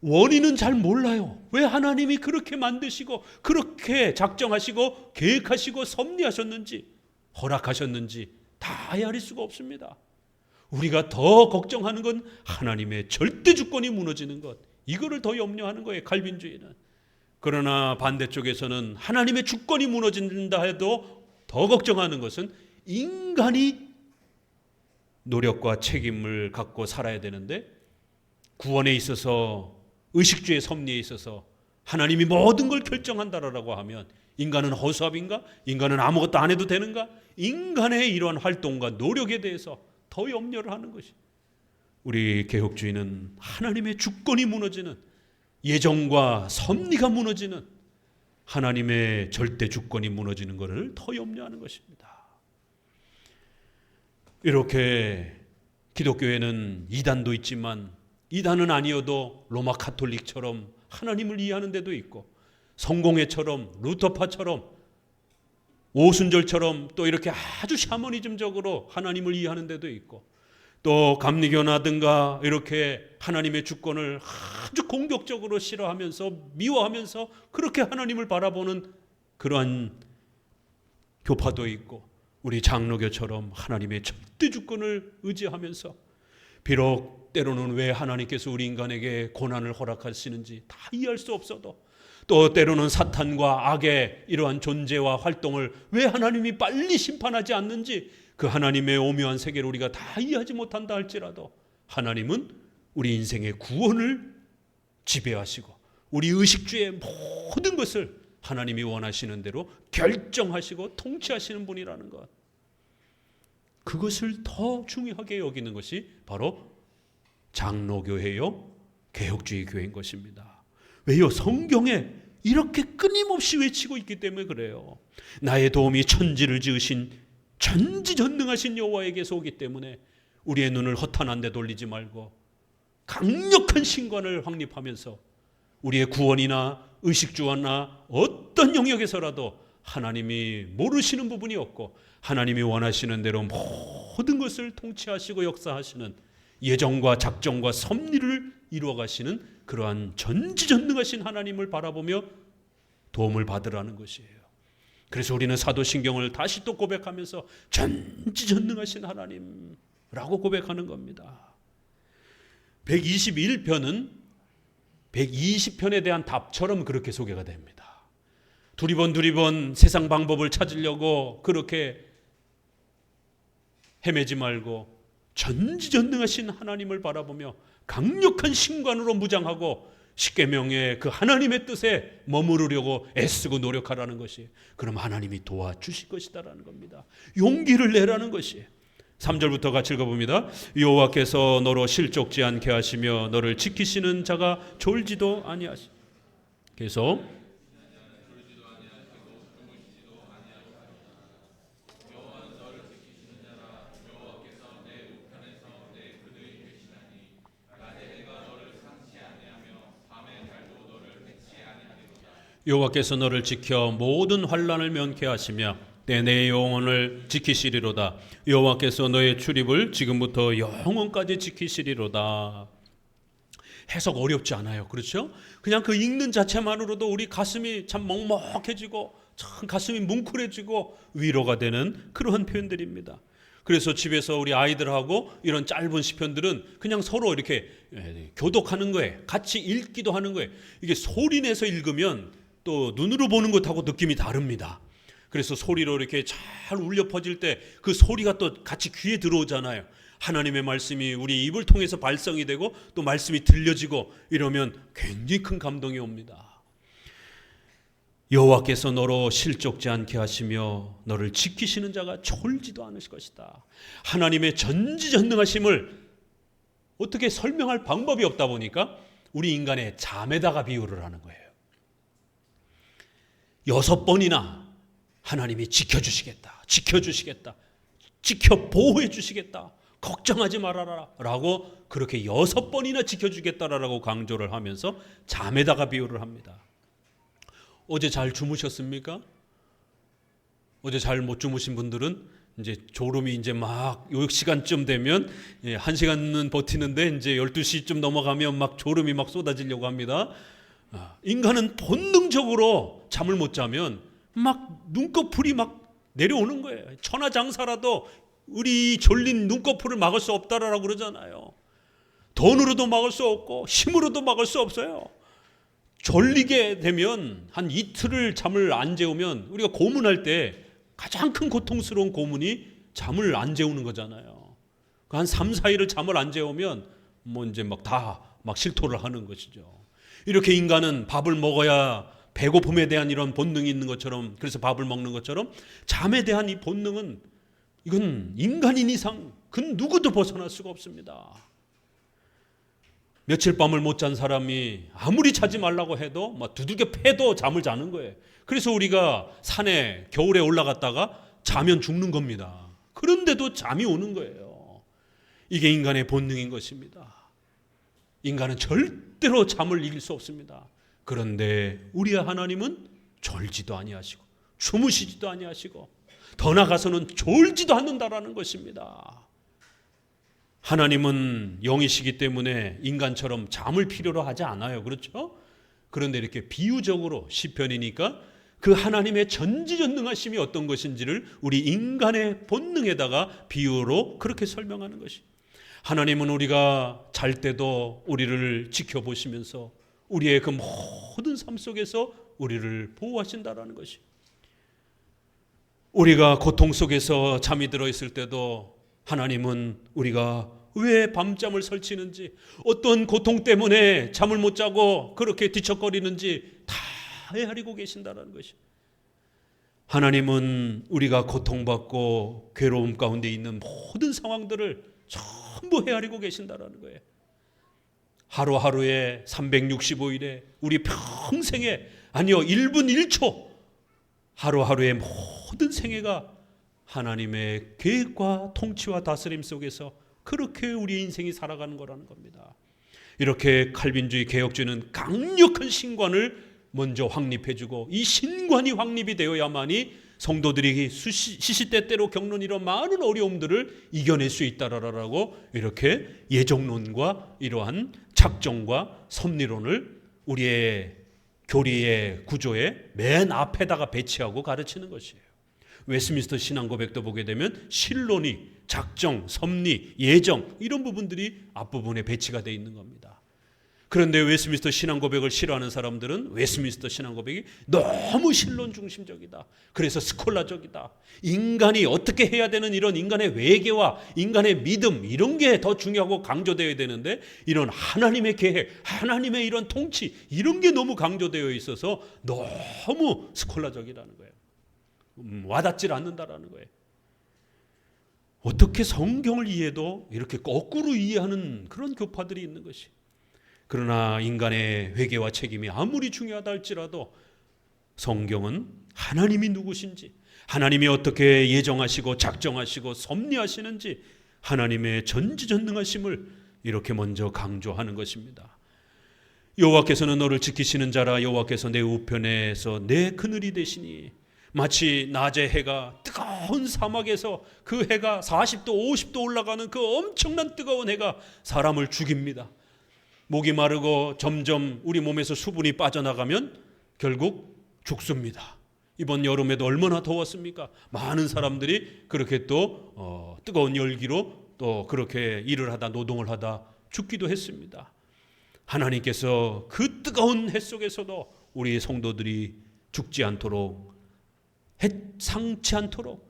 원인은 잘 몰라요. 왜 하나님이 그렇게 만드시고 그렇게 작정하시고 계획하시고 섭리하셨는지, 허락하셨는지 다 헤아릴 수가 없습니다. 우리가 더 걱정하는 건 하나님의 절대 주권이 무너지는 것, 이거를 더 염려하는 거예요, 칼빈주의는. 그러나 반대쪽에서는 하나님의 주권이 무너진다 해도 더 걱정하는 것은 인간이 노력과 책임을 갖고 살아야 되는데, 구원에 있어서, 의식주의 섭리에 있어서 하나님이 모든 걸 결정한다라고 하면 인간은 허수아비인가? 인간은 아무것도 안 해도 되는가? 인간의 이러한 활동과 노력에 대해서 더 염려를 하는 것이, 우리 개혁주의는 하나님의 주권이 무너지는, 예정과 섭리가 무너지는, 하나님의 절대 주권이 무너지는 것을 더 염려하는 것입니다. 이렇게 기독교에는 이단도 있지만 이단은 아니어도 로마 가톨릭처럼 하나님을 이해하는 데도 있고, 성공회처럼, 루터파처럼, 오순절처럼 또 이렇게 아주 샤머니즘적으로 하나님을 이해하는 데도 있고, 또 감리교나든가 이렇게 하나님의 주권을 아주 공격적으로 싫어하면서 미워하면서 그렇게 하나님을 바라보는 그러한 교파도 있고, 우리 장로교처럼 하나님의 절대 주권을 의지하면서, 비록 때로는 왜 하나님께서 우리 인간에게 고난을 허락하시는지 다 이해할 수 없어도, 또 때로는 사탄과 악의 이러한 존재와 활동을 왜 하나님이 빨리 심판하지 않는지, 그 하나님의 오묘한 세계를 우리가 다 이해하지 못한다 할지라도 하나님은 우리 인생의 구원을 지배하시고 우리 의식주의 모든 것을 하나님이 원하시는 대로 결정하시고 통치하시는 분이라는 것, 그것을 더 중요하게 여기는 것이 바로 장로교회요, 개혁주의 교회인 것입니다. 왜요? 성경에 이렇게 끊임없이 외치고 있기 때문에 그래요. 나의 도움이 천지를 지으신 전지전능하신 여호와에게서 오기 때문에 우리의 눈을 허탄한 데 돌리지 말고 강력한 신관을 확립하면서 우리의 구원이나 의식주나 어떤 영역에서라도 하나님이 모르시는 부분이 없고 하나님이 원하시는 대로 모든 것을 통치하시고 역사하시는, 예정과 작정과 섭리를 이루어가시는 그러한 전지전능하신 하나님을 바라보며 도움을 받으라는 것이에요. 그래서 우리는 사도신경을 다시 또 고백하면서 전지전능하신 하나님라고 고백하는 겁니다. 121편은 120편에 대한 답처럼 그렇게 소개가 됩니다. 두리번 세상 방법을 찾으려고 그렇게 헤매지 말고 전지전능하신 하나님을 바라보며 강력한 신관으로 무장하고 십계명의 그 하나님의 뜻에 머무르려고 애쓰고 노력하라는 것이, 그럼 하나님이 도와주실 것이다라는 겁니다. 용기를 내라는 것이. 3절부터 같이 읽어봅니다. 여호와께서 너로 실족지 않게 하시며 너를 지키시는 자가 졸지도 아니하시. 계속. 여호와께서 너를 지켜 모든 환난을 면케 하시며 내 영혼을 지키시리로다. 여호와께서 너의 출입을 지금부터 영원까지 지키시리로다. 해석 어렵지 않아요. 그렇죠? 그냥 그 읽는 자체만으로도 우리 가슴이 참 먹먹해지고 참 가슴이 뭉클해지고 위로가 되는 그러한 표현들입니다. 그래서 집에서 우리 아이들하고 이런 짧은 시편들은 그냥 서로 이렇게 교독하는 거예요. 같이 읽기도 하는 거예요. 이게 소리 내서 읽으면 또 눈으로 보는 것하고 느낌이 다릅니다. 그래서 소리로 이렇게 잘 울려 퍼질 때 그 소리가 또 같이 귀에 들어오잖아요. 하나님의 말씀이 우리 입을 통해서 발성이 되고 또 말씀이 들려지고 이러면 굉장히 큰 감동이 옵니다. 여호와께서 너로 실족지 않게 하시며 너를 지키시는 자가 졸지도 않으실 것이다. 하나님의 전지전능하심을 어떻게 설명할 방법이 없다 보니까 우리 인간의 잠에다가 비유를 하는 거예요. 6번이나 하나님이 지켜주시겠다, 지켜주시겠다, 지켜 보호해 주시겠다, 걱정하지 말아라 라고 그렇게 6번이나 지켜주겠다라고 강조를 하면서 잠에다가 비유를 합니다. 어제 잘 주무셨습니까? 어제 잘 못 주무신 분들은 이제 졸음이 이제 막 요 시간쯤 되면 1시간은 버티는데 이제 12시쯤 넘어가면 막 졸음이 막 쏟아지려고 합니다. 인간은 본능적으로 잠을 못 자면 막 눈꺼풀이 막 내려오는 거예요. 천하장사라도 우리 졸린 눈꺼풀을 막을 수 없다라고 그러잖아요. 돈으로도 막을 수 없고 힘으로도 막을 수 없어요. 졸리게 되면 한 이틀을 잠을 안 재우면 우리가 고문할 때 가장 큰 고통스러운 고문이 잠을 안 재우는 거잖아요. 한 3, 4일을 잠을 안 재우면 뭐 이제 막 다 막 실토를 하는 것이죠. 이렇게 인간은 밥을 먹어야 배고픔에 대한 이런 본능이 있는 것처럼, 그래서 밥을 먹는 것처럼 잠에 대한 이 본능은 이건 인간인 이상 그 누구도 벗어날 수가 없습니다. 며칠 밤을 못 잔 사람이 아무리 자지 말라고 해도 막 두들겨 패도 잠을 자는 거예요. 그래서 우리가 산에 겨울에 올라갔다가 자면 죽는 겁니다. 그런데도 잠이 오는 거예요. 이게 인간의 본능인 것입니다. 인간은 절대로 잠을 이길 수 없습니다. 그런데 우리의 하나님은 졸지도 아니하시고 주무시지도 아니하시고 더 나아가서는 졸지도 않는다라는 것입니다. 하나님은 영이시기 때문에 인간처럼 잠을 필요로 하지 않아요. 그렇죠? 그런데 이렇게 비유적으로 시편이니까 그 하나님의 전지전능하심이 어떤 것인지를 우리 인간의 본능에다가 비유로 그렇게 설명하는 것이. 하나님은 우리가 잘 때도 우리를 지켜보시면서 우리의 그 모든 삶 속에서 우리를 보호하신다라는 것이. 우리가 고통 속에서 잠이 들어있을 때도 하나님은 우리가 왜 밤잠을 설치는지, 어떤 고통 때문에 잠을 못 자고 그렇게 뒤척거리는지 다 헤아리고 계신다는 것이. 하나님은 우리가 고통받고 괴로움 가운데 있는 모든 상황들을 전부 헤아리고 계신다는 거예요. 하루하루에 365일에 우리 평생에, 아니요 1분 1초 하루하루의 모든 생애가 하나님의 계획과 통치와 다스림 속에서 그렇게 우리 인생이 살아가는 거라는 겁니다. 이렇게 칼빈주의 개혁주의는 강력한 신관을 먼저 확립해주고 이 신관이 확립이 되어야만이 성도들이 시시때때로 겪는 이런 많은 어려움들을 이겨낼 수 있다라고 이렇게 예정론과 이러한 작정과 섭리론을 우리의 교리의 구조의 맨 앞에다가 배치하고 가르치는 것이에요. 웨스민스터 신앙고백도 보게 되면 신론이, 작정, 섭리, 예정 이런 부분들이 앞부분에 배치가 되어 있는 겁니다. 그런데 웨스민스터 신앙고백을 싫어하는 사람들은 웨스민스터 신앙고백이 너무 신론 중심적이다. 그래서 스콜라적이다. 인간이 어떻게 해야 되는 이런 인간의 외계와 인간의 믿음 이런 게 더 중요하고 강조되어야 되는데 이런 하나님의 계획, 하나님의 이런 통치 이런 게 너무 강조되어 있어서 너무 스콜라적이라는 거예요. 와닿질 않는다라는 거예요. 어떻게 성경을 이해해도 이렇게 거꾸로 이해하는 그런 교파들이 있는 것이. 그러나 인간의 회개와 책임이 아무리 중요하다 할지라도 성경은 하나님이 누구신지, 하나님이 어떻게 예정하시고 작정하시고 섭리하시는지 하나님의 전지전능하심을 이렇게 먼저 강조하는 것입니다. 여호와께서는 너를 지키시는 자라. 여호와께서 내 우편에서 내 그늘이 되시니. 마치 낮의 해가 뜨거운 사막에서 그 해가 40도 50도 올라가는 그 엄청난 뜨거운 해가 사람을 죽입니다. 목이 마르고 점점 우리 몸에서 수분이 빠져나가면 결국 죽습니다. 이번 여름에도 얼마나 더웠습니까? 많은 사람들이 그렇게 또 뜨거운 열기로 또 그렇게 일을 하다 노동을 하다 죽기도 했습니다. 하나님께서 그 뜨거운 해 속에서도 우리 성도들이 죽지 않도록 상치 않도록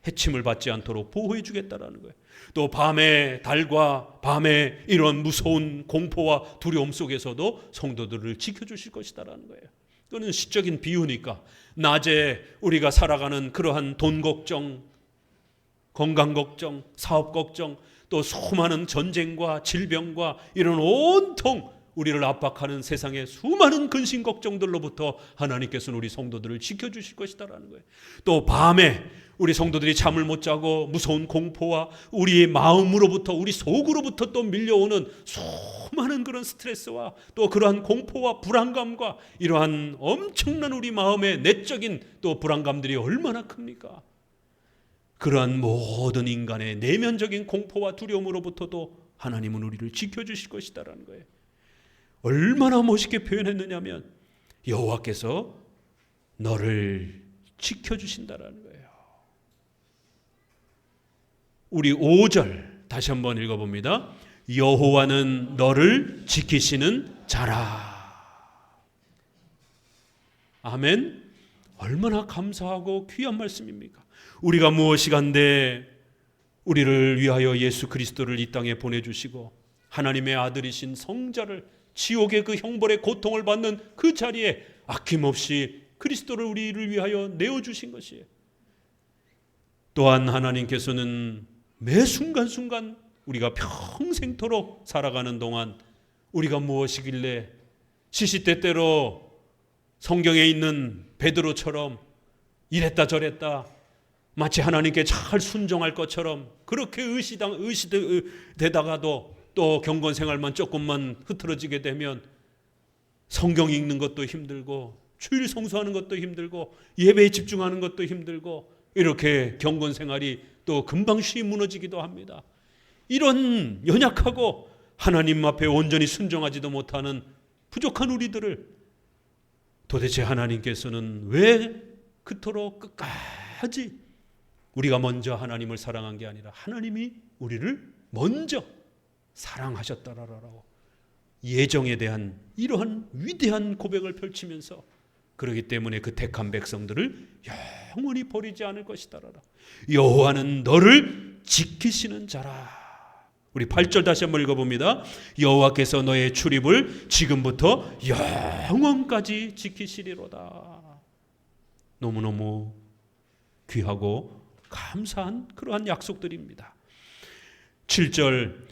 해침을 받지 않도록 보호해 주겠다라는 거예요. 또 밤에 달과 밤에 이런 무서운 공포와 두려움 속에서도 성도들을 지켜주실 것이다라는 거예요. 그거는 시적인 비유니까 낮에 우리가 살아가는 그러한 돈 걱정, 건강 걱정, 사업 걱정, 또 수많은 전쟁과 질병과 이런 온통 우리를 압박하는 세상의 수많은 근심 걱정들로부터 하나님께서는 우리 성도들을 지켜주실 것이다라는 거예요. 또 밤에 우리 성도들이 잠을 못 자고 무서운 공포와 우리의 마음으로부터 우리 속으로부터 또 밀려오는 수많은 그런 스트레스와 또 그러한 공포와 불안감과 이러한 엄청난 우리 마음의 내적인 또 불안감들이 얼마나 큽니까? 그러한 모든 인간의 내면적인 공포와 두려움으로부터도 하나님은 우리를 지켜주실 것이다라는 거예요. 얼마나 멋있게 표현했느냐면 여호와께서 너를 지켜주신다라는 거예요. 우리 5절 다시 한번 읽어봅니다. 여호와는 너를 지키시는 자라. 아멘. 얼마나 감사하고 귀한 말씀입니까? 우리가 무엇이간데 우리를 위하여 예수 그리스도를 이 땅에 보내주시고 하나님의 아들이신 성자를 지옥의 그 형벌의 고통을 받는 그 자리에 아낌없이 그리스도를 우리를 위하여 내어주신 것이에요. 또한 하나님께서는 매 순간순간 우리가 평생토록 살아가는 동안 우리가 무엇이길래 시시때때로 성경에 있는 베드로처럼 이랬다 저랬다 마치 하나님께 잘 순종할 것처럼 그렇게 의시되다가도 또 경건 생활만 조금만 흐트러지게 되면 성경 읽는 것도 힘들고 주일 성수하는 것도 힘들고 예배에 집중하는 것도 힘들고 이렇게 경건 생활이 또 금방 쉬이 무너지기도 합니다. 이런 연약하고 하나님 앞에 온전히 순종하지도 못하는 부족한 우리들을 도대체 하나님께서는 왜 그토록 끝까지 우리가 먼저 하나님을 사랑한 게 아니라 하나님이 우리를 먼저 사랑하셨다라고 예정에 대한 이러한 위대한 고백을 펼치면서 그렇기 때문에 그 택한 백성들을 영원히 버리지 않을 것이다라라. 여호와는 너를 지키시는 자라. 우리 8절 다시 한번 읽어봅니다. 여호와께서 너의 출입을 지금부터 영원까지 지키시리로다. 너무너무 귀하고 감사한 그러한 약속들입니다. 7절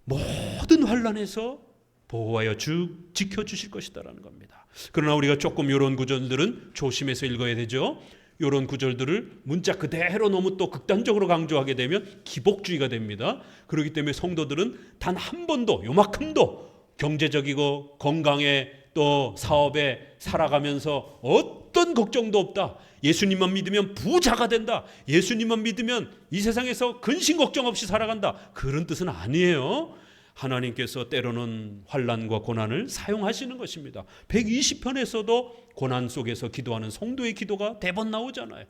모든 환난에서 보호하여 지켜주실 것이다라는 겁니다. 그러나 우리가 조금 이런 구절들은 조심해서 읽어야 되죠. 이런 구절들을 문자 그대로 너무 또 극단적으로 강조하게 되면 기복주의가 됩니다. 그렇기 때문에 성도들은 단 한 번도 요만큼도 경제적이고 건강에 또 사업에 살아가면서 어떤 걱정도 없다. 예수님만 믿으면 부자가 된다. 예수님만 믿으면 이 세상에서 근심 걱정 없이 살아간다. 그런 뜻은 아니에요. 하나님께서 때로는 환난과 고난을 사용하시는 것입니다. 120편에서도 고난 속에서 기도하는 성도의 기도가 대번 나오잖아요.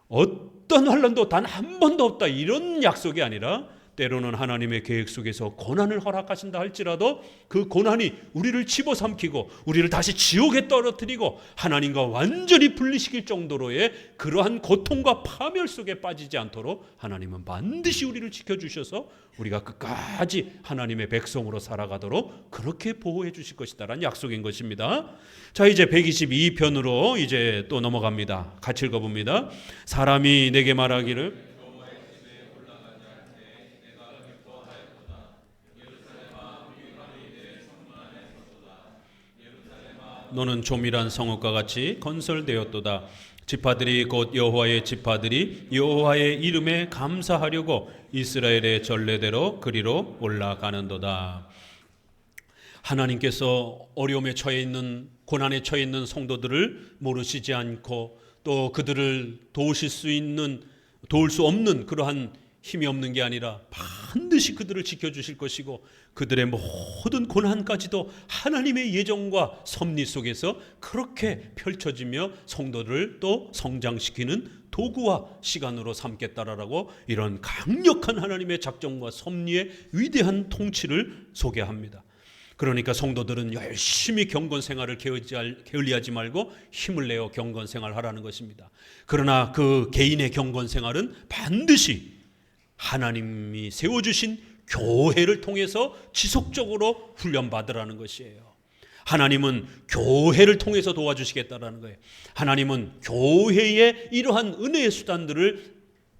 어떤 환난도 단 한 번도 없다, 이런 약속이 아니라 때로는 하나님의 계획 속에서 고난을 허락하신다 할지라도 그 고난이 우리를 집어삼키고 우리를 다시 지옥에 떨어뜨리고 하나님과 완전히 분리시킬 정도로의 그러한 고통과 파멸 속에 빠지지 않도록 하나님은 반드시 우리를 지켜주셔서 우리가 끝까지 하나님의 백성으로 살아가도록 그렇게 보호해 주실 것이다라는 약속인 것입니다. 자, 이제 122편으로 이제 또 넘어갑니다. 같이 읽어봅니다. 사람이 내게 말하기를 너는 조밀한 성읍과 같이 건설되었도다. 지파들이 곧 여호와의 지파들이 여호와의 이름에 감사하려고 이스라엘의 전례대로 그리로 올라가는도다. 하나님께서 어려움에 처해 있는, 고난에 처해 있는 성도들을 모르시지 않고 또 그들을 도울 수 없는 그러한 힘이 없는 게 아니라 반드시 그들을 지켜주실 것이고 그들의 모든 고난까지도 하나님의 예정과 섭리 속에서 그렇게 펼쳐지며 성도들을 또 성장시키는 도구와 시간으로 삼겠다라고 이런 강력한 하나님의 작정과 섭리의 위대한 통치를 소개합니다. 그러니까 성도들은 열심히 경건 생활을 게을리하지 말고 힘을 내어 경건 생활하라는 것입니다. 그러나 그 개인의 경건 생활은 반드시 하나님이 세워주신 교회를 통해서 지속적으로 훈련받으라는 것이에요. 하나님은 교회를 통해서 도와주시겠다라는 거예요. 하나님은 교회의 이러한 은혜의 수단들을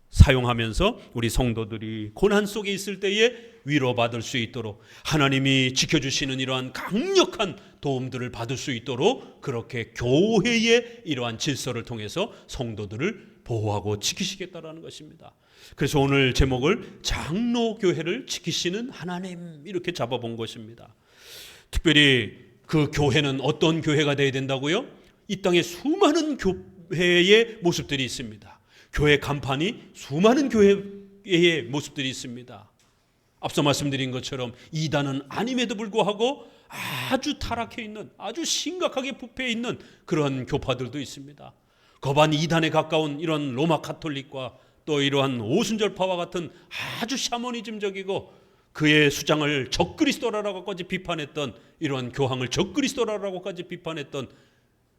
사용하면서 우리 성도들이 고난 속에 있을 때에 위로받을 수 있도록 하나님이 지켜주시는 이러한 강력한 도움들을 받을 수 있도록 그렇게 교회의 이러한 질서를 통해서 성도들을 보호하고 지키시겠다라는 것입니다. 그래서 오늘 제목을 장로교회를 지키시는 하나님 이렇게 잡아본 것입니다. 특별히 그 교회는 어떤 교회가 되어야 된다고요? 이 땅에 수많은 교회의 모습들이 있습니다. 교회 간판이 수많은 교회의 모습들이 있습니다. 앞서 말씀드린 것처럼 이단은 아님에도 불구하고 아주 타락해 있는, 아주 심각하게 부패해 있는 그런 교파들도 있습니다. 거반 이단에 가까운 이런 로마 가톨릭과 또 이러한 오순절파와 같은 아주 샤머니즘적이고 그의 수장을 적그리스도라고까지 비판했던 이러한 교황을 적그리스도라고까지 비판했던,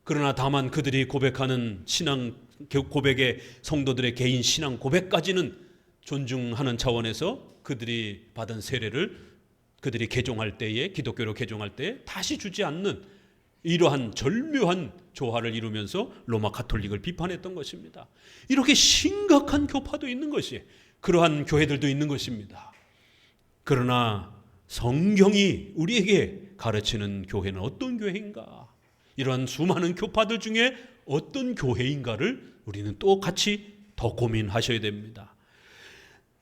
그러나 다만 그들이 고백하는 신앙 고백의 성도들의 개인 신앙 고백까지는 존중하는 차원에서 그들이 받은 세례를 그들이 개종할 때에, 기독교로 개종할 때에 다시 주지 않는 이러한 절묘한 조화를 이루면서 로마 가톨릭을 비판했던 것입니다. 이렇게 심각한 교파도 있는 것이, 그러한 교회들도 있는 것입니다. 그러나 성경이 우리에게 가르치는 교회는 어떤 교회인가? 이러한 수많은 교파들 중에 어떤 교회인가를 우리는 또 같이 더 고민하셔야 됩니다.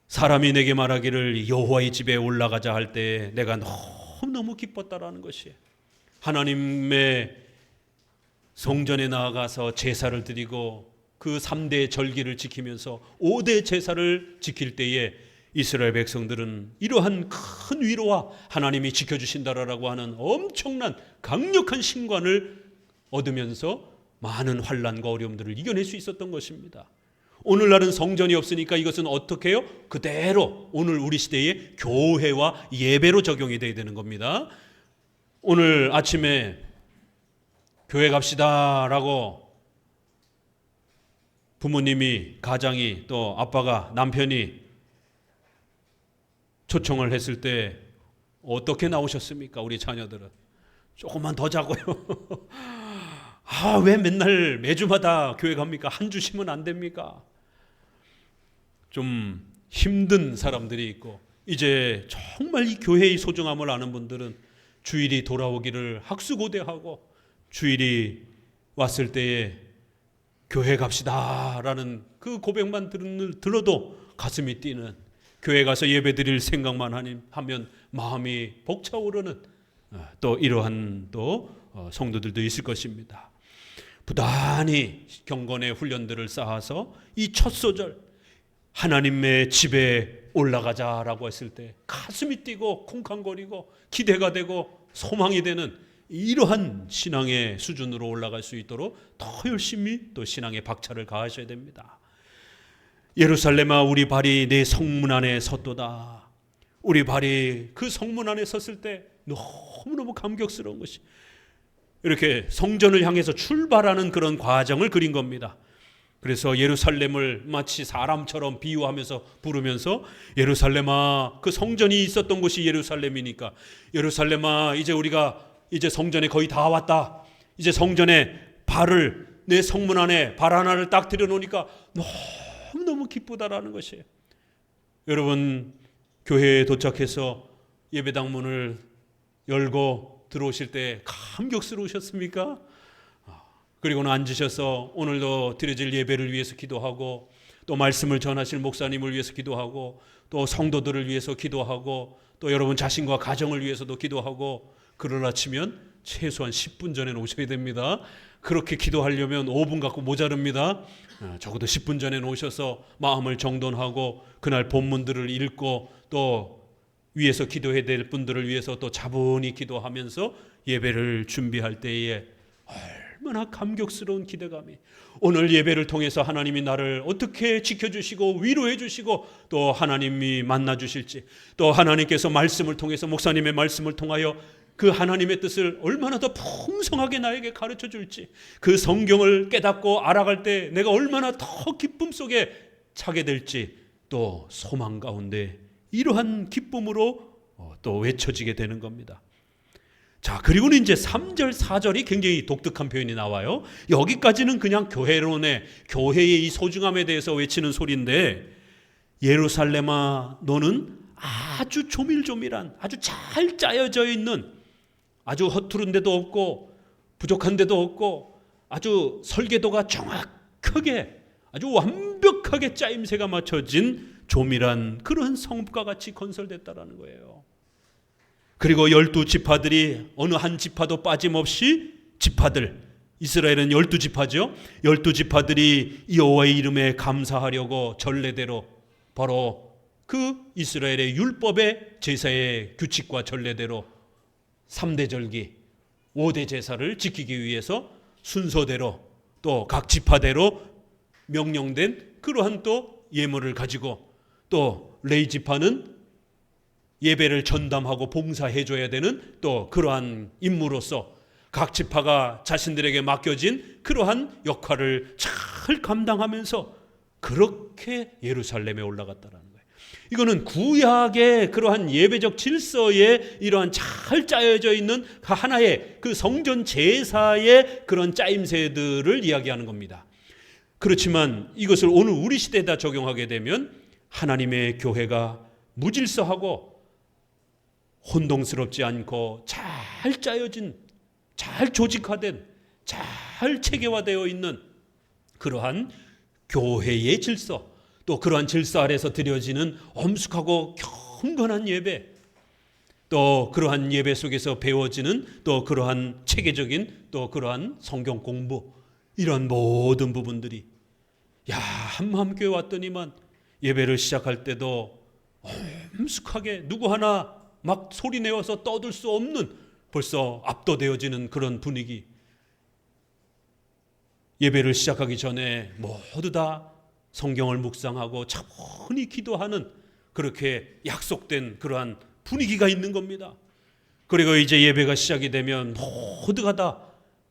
사람이 내게 말하기를 여호와의 집에 올라가자 할 때 내가 너무너무 기뻤다라는 것이에요. 하나님의 성전에 나아가서 제사를 드리고 그 3대 절기를 지키면서 5대 제사를 지킬 때에 이스라엘 백성들은 이러한 큰 위로와 하나님이 지켜주신다라고 하는 엄청난 강력한 신관을 얻으면서 많은 환난과 어려움들을 이겨낼 수 있었던 것입니다. 오늘날은 성전이 없으니까 이것은 어떻게 해요? 그대로 오늘 우리 시대의 교회와 예배로 적용이 돼야 되는 겁니다. 오늘 아침에 교회 갑시다라고 부모님이, 가장이, 또 아빠가, 남편이 초청을 했을 때 어떻게 나오셨습니까? 우리 자녀들은 조금만 더 자고요. 왜 맨날 매주마다 교회 갑니까? 한 주 쉬면 안 됩니까? 좀 힘든 사람들이 있고, 이제 정말 이 교회의 소중함을 아는 분들은 주일이 돌아오기를 학수고대하고 주일이 왔을 때에 교회 갑시다라는 그 고백만 들어도 가슴이 뛰는, 교회 가서 예배 드릴 생각만 하면 마음이 벅차오르는 또 이러한 또 성도들도 있을 것입니다. 부단히 경건의 훈련들을 쌓아서 이 첫 소절 하나님의 집에 올라가자라고 했을 때 가슴이 뛰고 쿵쾅거리고 기대가 되고 소망이 되는 이러한 신앙의 수준으로 올라갈 수 있도록 더 열심히 또 신앙의 박차를 가하셔야 됩니다. 예루살렘아, 우리 발이 내 성문 안에 섰도다. 우리 발이 그 성문 안에 섰을 때 너무너무 감격스러운 것이, 이렇게 성전을 향해서 출발하는 그런 과정을 그린 겁니다. 그래서 예루살렘을 마치 사람처럼 비유하면서 부르면서, 예루살렘아, 그 성전이 있었던 곳이 예루살렘이니까, 예루살렘아, 이제 우리가 이제 성전에 거의 다 왔다. 이제 성전에 발을, 내 성문 안에 발 하나를 딱 들여놓으니까 너무너무 기쁘다라는 것이에요. 여러분, 교회에 도착해서 예배당 문을 열고 들어오실 때 감격스러우셨습니까? 그리고는 앉으셔서 오늘도 드려질 예배를 위해서 기도하고, 또 말씀을 전하실 목사님을 위해서 기도하고, 또 성도들을 위해서 기도하고, 또 여러분 자신과 가정을 위해서도 기도하고, 그러나 치면 최소한 10분 전에 오셔야 됩니다. 그렇게 기도하려면 5분 갖고 모자릅니다. 적어도 10분 전에 오셔서 마음을 정돈하고 그날 본문들을 읽고, 또 위해서 기도해야 될 분들을 위해서 또 차분히 기도하면서 예배를 준비할 때에 얼마나 감격스러운 기대감이, 오늘 예배를 통해서 하나님이 나를 어떻게 지켜주시고 위로해 주시고 또 하나님이 만나 주실지, 또 하나님께서 말씀을 통해서, 목사님의 말씀을 통하여 그 하나님의 뜻을 얼마나 더 풍성하게 나에게 가르쳐 줄지, 그 성경을 깨닫고 알아갈 때 내가 얼마나 더 기쁨 속에 차게 될지, 또 소망 가운데 이러한 기쁨으로 또 외쳐지게 되는 겁니다. 자, 그리고는 이제 3절 4절이 굉장히 독특한 표현이 나와요. 여기까지는 그냥 교회론의, 교회의 이 소중함에 대해서 외치는 소리인데, 예루살렘아, 너는 아주 조밀조밀한, 아주 잘 짜여져 있는, 아주 허투른 데도 없고 부족한 데도 없고, 아주 설계도가 정확하게, 아주 완벽하게 짜임새가 맞춰진 조밀한 그런 성읍과 같이 건설됐다라는 거예요. 그리고 12지파들이 어느 한 지파도 빠짐없이, 지파들, 이스라엘은 12지파죠. 12지파들이 여호와의 이름에 감사하려고 전례대로, 바로 그 이스라엘의 율법의 제사의 규칙과 전례대로 3대 절기, 5대 제사를 지키기 위해서 순서대로 또 각 지파대로 명령된 그러한 또 예물을 가지고, 또 레위 지파는 예배를 전담하고 봉사해줘야 되는 또 그러한 임무로서 각 지파가 자신들에게 맡겨진 그러한 역할을 잘 감당하면서 그렇게 예루살렘에 올라갔다라는 거예요. 이거는 구약의 그러한 예배적 질서에 이러한 잘 짜여져 있는 하나의 그 성전 제사의 그런 짜임새들을 이야기하는 겁니다. 그렇지만 이것을 오늘 우리 시대에다 적용하게 되면 하나님의 교회가 무질서하고 혼동스럽지 않고 잘 짜여진, 잘 조직화된, 잘 체계화되어 있는 그러한 교회의 질서, 또 그러한 질서 아래서 드려지는 엄숙하고 경건한 예배, 또 그러한 예배 속에서 배워지는 또 그러한 체계적인 또 그러한 성경 공부, 이런 모든 부분들이, 한마음교회 왔더니만 예배를 시작할 때도 엄숙하게 누구 하나 막 소리 내어서 떠들 수 없는, 벌써 압도되어지는 그런 분위기. 예배를 시작하기 전에 모두 다 성경을 묵상하고 차분히 기도하는, 그렇게 약속된 그러한 분위기가 있는 겁니다. 그리고 이제 예배가 시작이 되면 모두가 다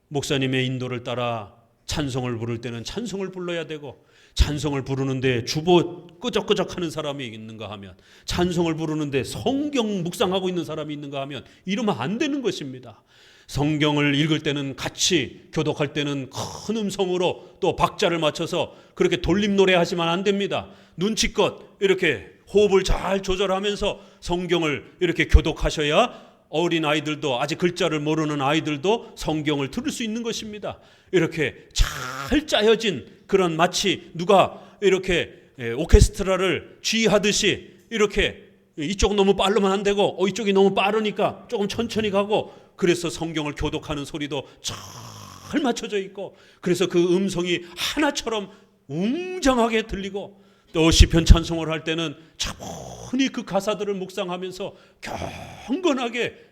목사님의 인도를 따라 찬송을 부를 때는 찬송을 불러야 되고, 찬송을 부르는데 주보 끄적끄적하는 사람이 있는가 하면, 찬송을 부르는데 성경 묵상하고 있는 사람이 있는가 하면, 이러면 안 되는 것입니다. 성경을 읽을 때는 같이, 교독할 때는 큰 음성으로 또 박자를 맞춰서 그렇게 돌림 노래하시면 안 됩니다. 눈치껏 이렇게 호흡을 잘 조절하면서 성경을 이렇게 교독하셔야 어린 아이들도, 아직 글자를 모르는 아이들도 성경을 들을 수 있는 것입니다. 이렇게 잘 짜여진 그런, 마치 누가 이렇게 오케스트라를 지휘하듯이, 이렇게 이쪽은 너무 빠르면 안 되고 이쪽이 너무 빠르니까 조금 천천히 가고, 그래서 성경을 교독하는 소리도 잘 맞춰져 있고, 그래서 그 음성이 하나처럼 웅장하게 들리고, 또 시편 찬송을 할 때는 차분히 그 가사들을 묵상하면서 경건하게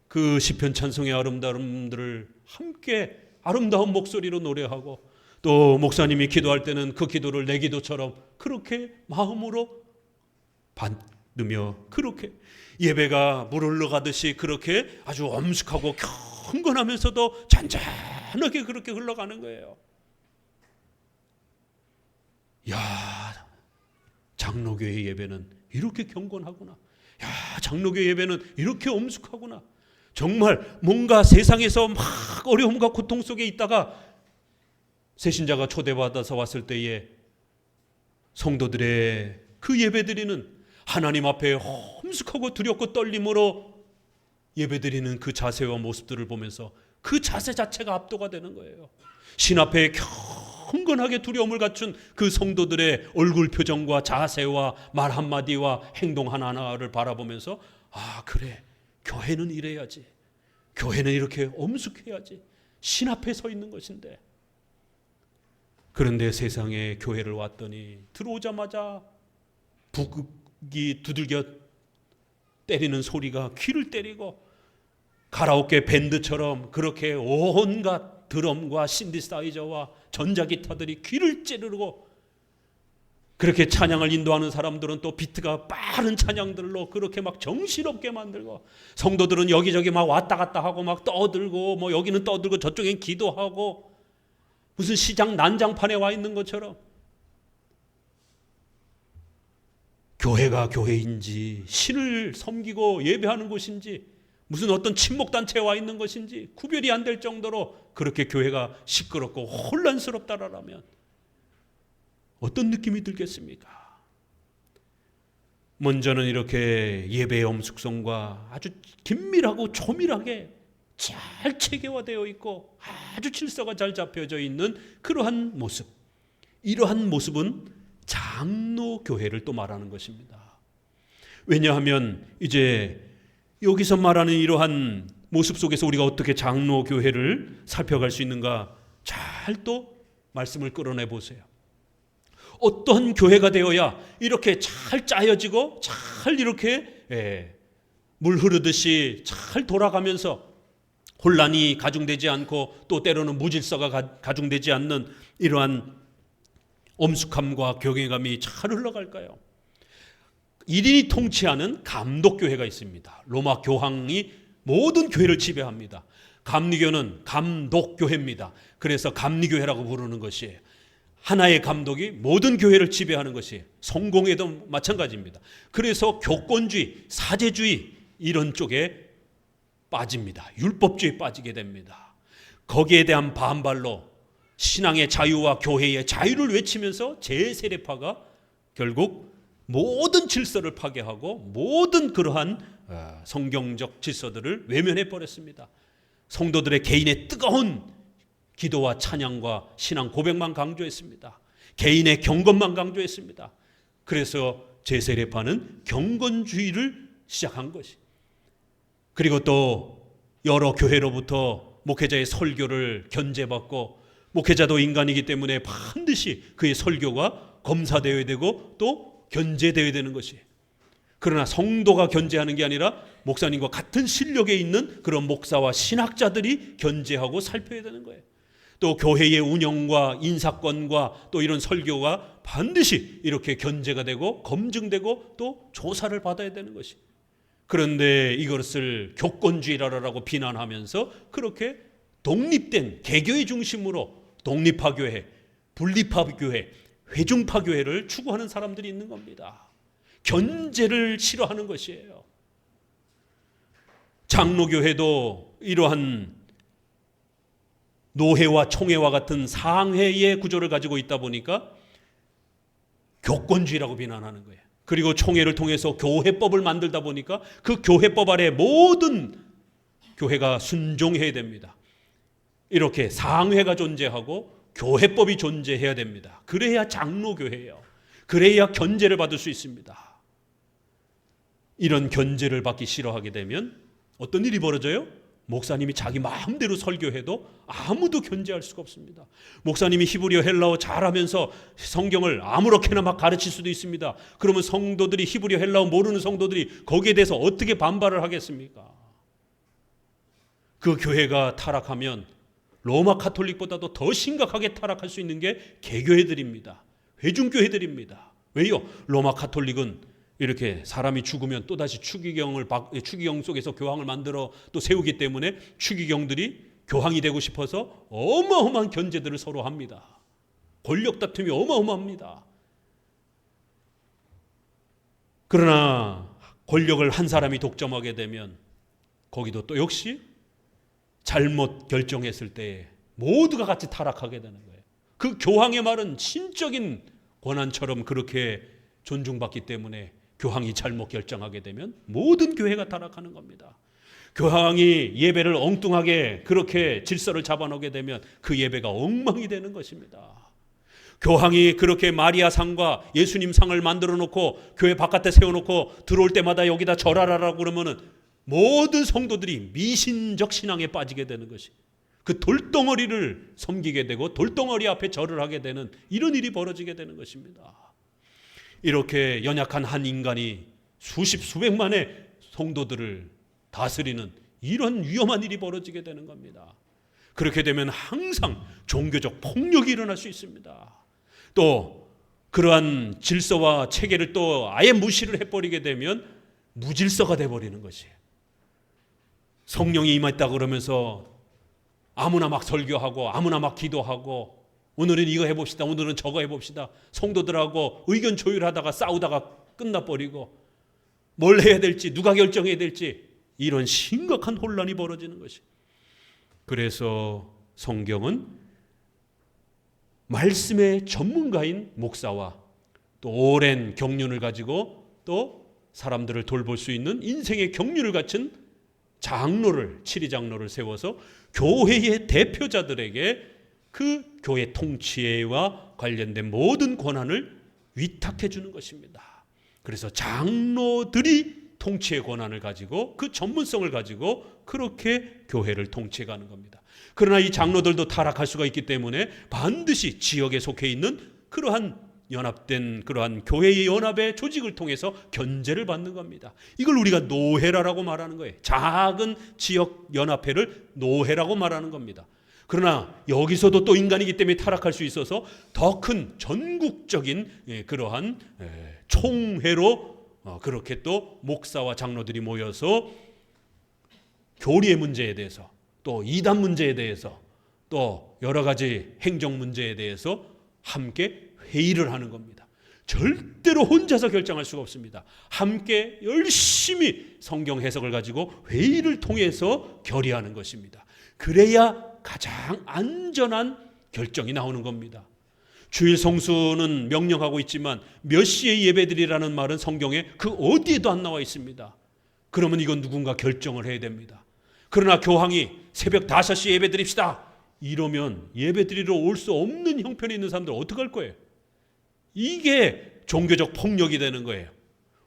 그 시편 찬송의 아름다움들을 함께 아름다운 목소리로 노래하고, 또 목사님이 기도할 때는 그 기도를 내 기도처럼 그렇게 마음으로 받으며, 그렇게 예배가 물 흘러가듯이 그렇게 아주 엄숙하고 경건하면서도 잔잔하게 그렇게 흘러가는 거예요. 야, 장로교회 예배는 이렇게 경건하구나. 야, 장로교회 예배는 이렇게 엄숙하구나. 정말 뭔가 세상에서 막 어려움과 고통 속에 있다가 새신자가 초대받아서 왔을 때에 성도들의 그 예배드리는, 하나님 앞에 엄숙하고 두렵고 떨림으로 예배드리는 그 자세와 모습들을 보면서 그 자세 자체가 압도가 되는 거예요. 신 앞에 경건하게 두려움을 갖춘 그 성도들의 얼굴 표정과 자세와 말 한마디와 행동 하나하나를 바라보면서, 아, 그래, 교회는 이래야지, 교회는 이렇게 엄숙해야지, 신 앞에 서 있는 것인데. 그런데 세상에 교회를 왔더니 들어오자마자 북이 두들겨 때리는 소리가 귀를 때리고, 가라오케 밴드처럼 그렇게 온갖 드럼과 신디사이저와 전자기타들이 귀를 찌르고, 그렇게 찬양을 인도하는 사람들은 또 비트가 빠른 찬양들로 그렇게 막 정신없게 만들고, 성도들은 여기저기 막 왔다 갔다 하고 막 떠들고, 뭐 여기는 떠들고 저쪽엔 기도하고, 무슨 시장 난장판에 와 있는 것처럼. 교회가 교회인지 신을 섬기고 예배하는 곳인지 무슨 어떤 친목단체에 와 있는 것인지 구별이 안 될 정도로 그렇게 교회가 시끄럽고 혼란스럽다라면 어떤 느낌이 들겠습니까? 먼저는 이렇게 예배의 엄숙성과 아주 긴밀하고 조밀하게 잘 체계화되어 있고 아주 질서가 잘 잡혀져 있는 그러한 모습, 이러한 모습은 장로교회를 또 말하는 것입니다. 왜냐하면 이제 여기서 말하는 이러한 모습 속에서 우리가 어떻게 장로교회를 살펴갈 수 있는가, 잘 또 말씀을 끌어내 보세요. 어떤 교회가 되어야 이렇게 잘 짜여지고 잘 이렇게 물 흐르듯이 잘 돌아가면서 혼란이 가중되지 않고 또 때로는 무질서가 가중되지 않는 이러한 엄숙함과 경외감이 잘 흘러갈까요? 1인이 통치하는 감독교회가 있습니다. 로마 교황이 모든 교회를 지배합니다. 감리교는 감독교회입니다. 그래서 감리교회라고 부르는 것이에요. 하나의 감독이 모든 교회를 지배하는 것이, 성공회도 마찬가지입니다. 그래서 교권주의, 사제주의 이런 쪽에 빠집니다. 율법주의에 빠지게 됩니다. 거기에 대한 반발로 신앙의 자유와 교회의 자유를 외치면서 제세례파가 결국 모든 질서를 파괴하고 모든 그러한 성경적 질서들을 외면해 버렸습니다. 성도들의 개인의 뜨거운 기도와 찬양과 신앙 고백만 강조했습니다. 개인의 경건만 강조했습니다. 그래서 제세례파는 경건주의를 시작한 것이, 그리고 또 여러 교회로부터 목회자의 설교를 견제받고, 목회자도 인간이기 때문에 반드시 그의 설교가 검사되어야 되고 또 견제되어야 되는 것이, 그러나 성도가 견제하는 게 아니라 목사님과 같은 실력에 있는 그런 목사와 신학자들이 견제하고 살펴야 되는 거예요. 또 교회의 운영과 인사권과 또 이런 설교가 반드시 이렇게 견제가 되고 검증되고 또 조사를 받아야 되는 것이. 그런데 이것을 교권주의라고 비난하면서 그렇게 독립된 개교의 중심으로 독립파교회, 분리파교회, 회중파교회를 추구하는 사람들이 있는 겁니다. 견제를 싫어하는 것이에요. 장로교회도 이러한 노회와 총회와 같은 상회의 구조를 가지고 있다 보니까 교권주의라고 비난하는 거예요. 그리고 총회를 통해서 교회법을 만들다 보니까 그 교회법 아래 모든 교회가 순종해야 됩니다. 이렇게 상회가 존재하고 교회법이 존재해야 됩니다. 그래야 장로교회예요. 그래야 견제를 받을 수 있습니다. 이런 견제를 받기 싫어하게 되면 어떤 일이 벌어져요? 목사님이 자기 마음대로 설교해도 아무도 견제할 수가 없습니다. 목사님이 히브리어 헬라어 잘하면서 성경을 아무렇게나 막 가르칠 수도 있습니다. 그러면 성도들이 히브리어 헬라어 모르는 성도들이 거기에 대해서 어떻게 반발을 하겠습니까? 그 교회가 타락하면 로마 카톨릭보다도 더 심각하게 타락할 수 있는 게 개교회들입니다. 회중교회들입니다. 왜요? 로마 카톨릭은 이렇게 사람이 죽으면 또다시 추기경 속에서 교황을 만들어 또 세우기 때문에 추기경들이 교황이 되고 싶어서 어마어마한 견제들을 서로 합니다. 권력 다툼이 어마어마합니다. 그러나 권력을 한 사람이 독점하게 되면 거기도 또 역시 잘못 결정했을 때 모두가 같이 타락하게 되는 거예요. 그 교황의 말은 신적인 권한처럼 그렇게 존중받기 때문에 교황이 잘못 결정하게 되면 모든 교회가 타락하는 겁니다. 교황이 예배를 엉뚱하게 그렇게 질서를 잡아놓게 되면 그 예배가 엉망이 되는 것입니다. 교황이 그렇게 마리아 상과 예수님 상을 만들어 놓고 교회 바깥에 세워놓고 들어올 때마다 여기다 절하라라고 그러면은 모든 성도들이 미신적 신앙에 빠지게 되는 것이, 그 돌덩어리를 섬기게 되고 돌덩어리 앞에 절을 하게 되는 이런 일이 벌어지게 되는 것입니다. 이렇게 연약한 한 인간이 수십 수백만의 성도들을 다스리는 이런 위험한 일이 벌어지게 되는 겁니다. 그렇게 되면 항상 종교적 폭력이 일어날 수 있습니다. 또 그러한 질서와 체계를 또 아예 무시를 해버리게 되면 무질서가 돼버리는 것이에요. 성령이 임했다 그러면서 아무나 막 설교하고 아무나 막 기도하고 오늘은 이거 해봅시다, 오늘은 저거 해봅시다, 성도들하고 의견 조율하다가 싸우다가 끝나버리고 뭘 해야 될지 누가 결정해야 될지 이런 심각한 혼란이 벌어지는 것이. 그래서 성경은 말씀의 전문가인 목사와 또 오랜 경륜을 가지고 또 사람들을 돌볼 수 있는 인생의 경륜을 갖춘 장로를, 치리장로를 세워서 교회의 대표자들에게 그 교회 통치와 관련된 모든 권한을 위탁해 주는 것입니다. 그래서 장로들이 통치의 권한을 가지고 그 전문성을 가지고 그렇게 교회를 통치해 가는 겁니다. 그러나 이 장로들도 타락할 수가 있기 때문에 반드시 지역에 속해 있는 그러한 연합된 그러한 교회의 연합의 조직을 통해서 견제를 받는 겁니다. 이걸 우리가 노회라라고 말하는 거예요. 작은 지역 연합회를 노회라고 말하는 겁니다. 그러나 여기서도 또 인간이기 때문에 타락할 수 있어서 더 큰 전국적인 그러한 총회로 그렇게 또 목사와 장로들이 모여서 교리의 문제에 대해서 또 이단 문제에 대해서 또 여러 가지 행정 문제에 대해서 함께 회의를 하는 겁니다. 절대로 혼자서 결정할 수가 없습니다. 함께 열심히 성경 해석을 가지고 회의를 통해서 결의하는 것입니다. 그래야 가장 안전한 결정이 나오는 겁니다. 주일 성수는 명령하고 있지만 몇 시에 예배드리라는 말은 성경에 그 어디에도 안 나와 있습니다. 그러면 이건 누군가 결정을 해야 됩니다. 그러나 교황이 새벽 5시에 예배드립시다 이러면 예배드리러 올 수 없는 형편에 있는 사람들 어떡할 거예요? 이게 종교적 폭력이 되는 거예요.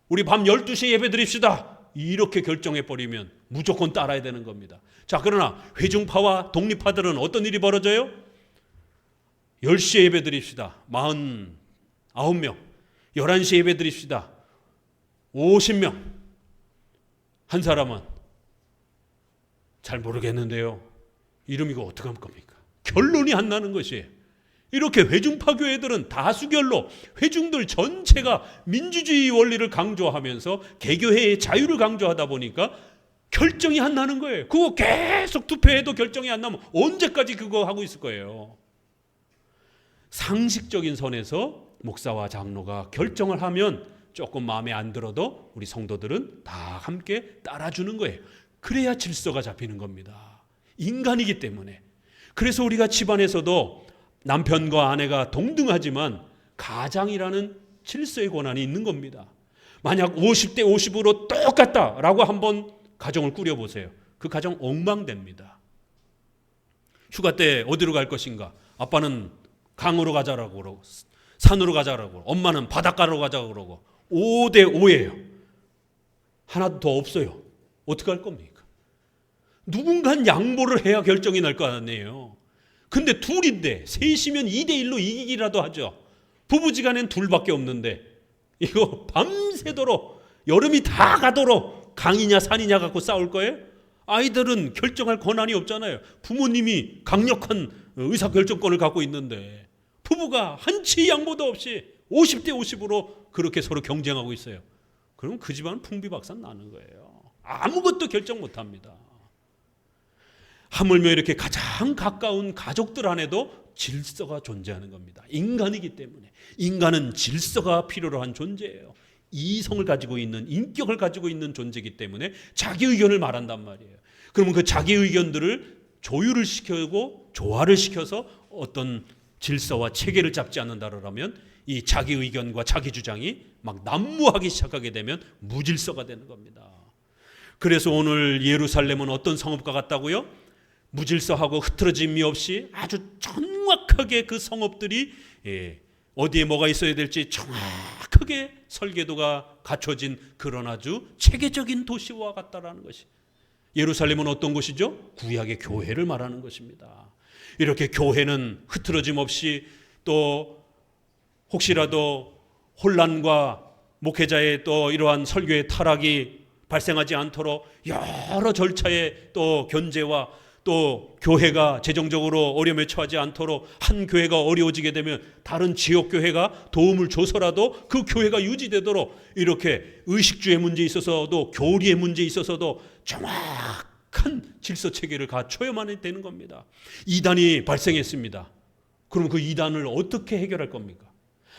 우리 밤 12시에 예배드립시다 이렇게 결정해버리면 무조건 따라야 되는 겁니다. 자, 그러나 회중파와 독립파들은 어떤 일이 벌어져요? 10시에 예배 드립시다. 49명. 11시에 예배 드립시다. 50명. 한 사람은 잘 모르겠는데요. 이름 이거 어떻게 할 겁니까? 결론이 안 나는 것이에요. 이렇게 회중파 교회들은 다수결로 회중들 전체가 민주주의 원리를 강조하면서 개교회의 자유를 강조하다 보니까 결정이 안 나는 거예요. 그거 계속 투표해도 결정이 안 나면 언제까지 그거 하고 있을 거예요. 상식적인 선에서 목사와 장로가 결정을 하면 조금 마음에 안 들어도 우리 성도들은 다 함께 따라주는 거예요. 그래야 질서가 잡히는 겁니다. 인간이기 때문에. 그래서 우리가 집안에서도 남편과 아내가 동등하지만 가장이라는 질서의 권한이 있는 겁니다. 만약 50대 50으로 똑같다라고 한번 가정을 꾸려보세요. 그 가정 엉망됩니다. 휴가 때 어디로 갈 것인가? 아빠는 강으로 가자라고 그러고 산으로 가자라고 그러고 엄마는 바닷가로 가자고 그러고 5대 5예요. 하나도 더 없어요. 어떻게 할 겁니까? 누군가 양보를 해야 결정이 날 거 아니에요. 근데 둘인데 셋이면 2대1로 이기기라도 하죠. 부부지간엔 둘밖에 없는데 이거 밤새도록 여름이 다 가도록 강이냐 산이냐 갖고 싸울 거예요? 아이들은 결정할 권한이 없잖아요. 부모님이 강력한 의사결정권을 갖고 있는데 부부가 한치 양보도 없이 50대 50으로 그렇게 서로 경쟁하고 있어요. 그럼 그 집안은 풍비박산 나는 거예요. 아무것도 결정 못합니다. 하물며 이렇게 가장 가까운 가족들 안에도 질서가 존재하는 겁니다. 인간이기 때문에. 인간은 질서가 필요로 한 존재예요. 이성을 가지고 있는, 인격을 가지고 있는 존재이기 때문에 자기 의견을 말한단 말이에요. 그러면 그 자기 의견들을 조율을 시키고 조화를 시켜서 어떤 질서와 체계를 잡지 않는다라면 이 자기 의견과 자기 주장이 막 난무하기 시작하게 되면 무질서가 되는 겁니다. 그래서 오늘 예루살렘은 어떤 성읍과 같다고요? 무질서하고 흐트러짐이 없이 아주 정확하게 그 성읍들이 어디에 뭐가 있어야 될지 정확하게 설계도가 갖춰진 그런 아주 체계적인 도시와 같다라는 것이. 예루살렘은 어떤 곳이죠? 구약의 교회를 말하는 것입니다. 이렇게 교회는 흐트러짐 없이 또 혹시라도 혼란과 목회자의 또 이러한 설교의 타락이 발생하지 않도록 여러 절차의 또 견제와 또 교회가 재정적으로 어려움에 처하지 않도록 한 교회가 어려워지게 되면 다른 지역 교회가 도움을 줘서라도 그 교회가 유지되도록 이렇게 의식주의 문제에 있어서도 교리의 문제에 있어서도 정확한 질서 체계를 갖춰야만 되는 겁니다. 이단이 발생했습니다. 그럼 그 이단을 어떻게 해결할 겁니까?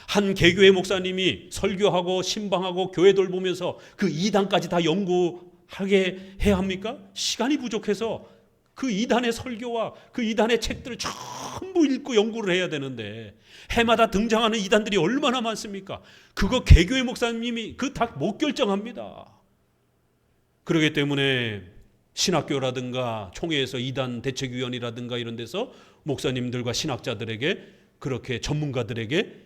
한 개교회 목사님이 설교하고 신방하고 교회 돌보면서 그 이단까지 다 연구하게 해야 합니까? 시간이 부족해서 그 이단의 설교와 그 이단의 책들을 전부 읽고 연구를 해야 되는데 해마다 등장하는 이단들이 얼마나 많습니까? 그거 개교회 목사님이 그 다 못 결정합니다. 그렇기 때문에 신학교라든가 총회에서 이단 대책위원이라든가 이런 데서 목사님들과 신학자들에게 그렇게 전문가들에게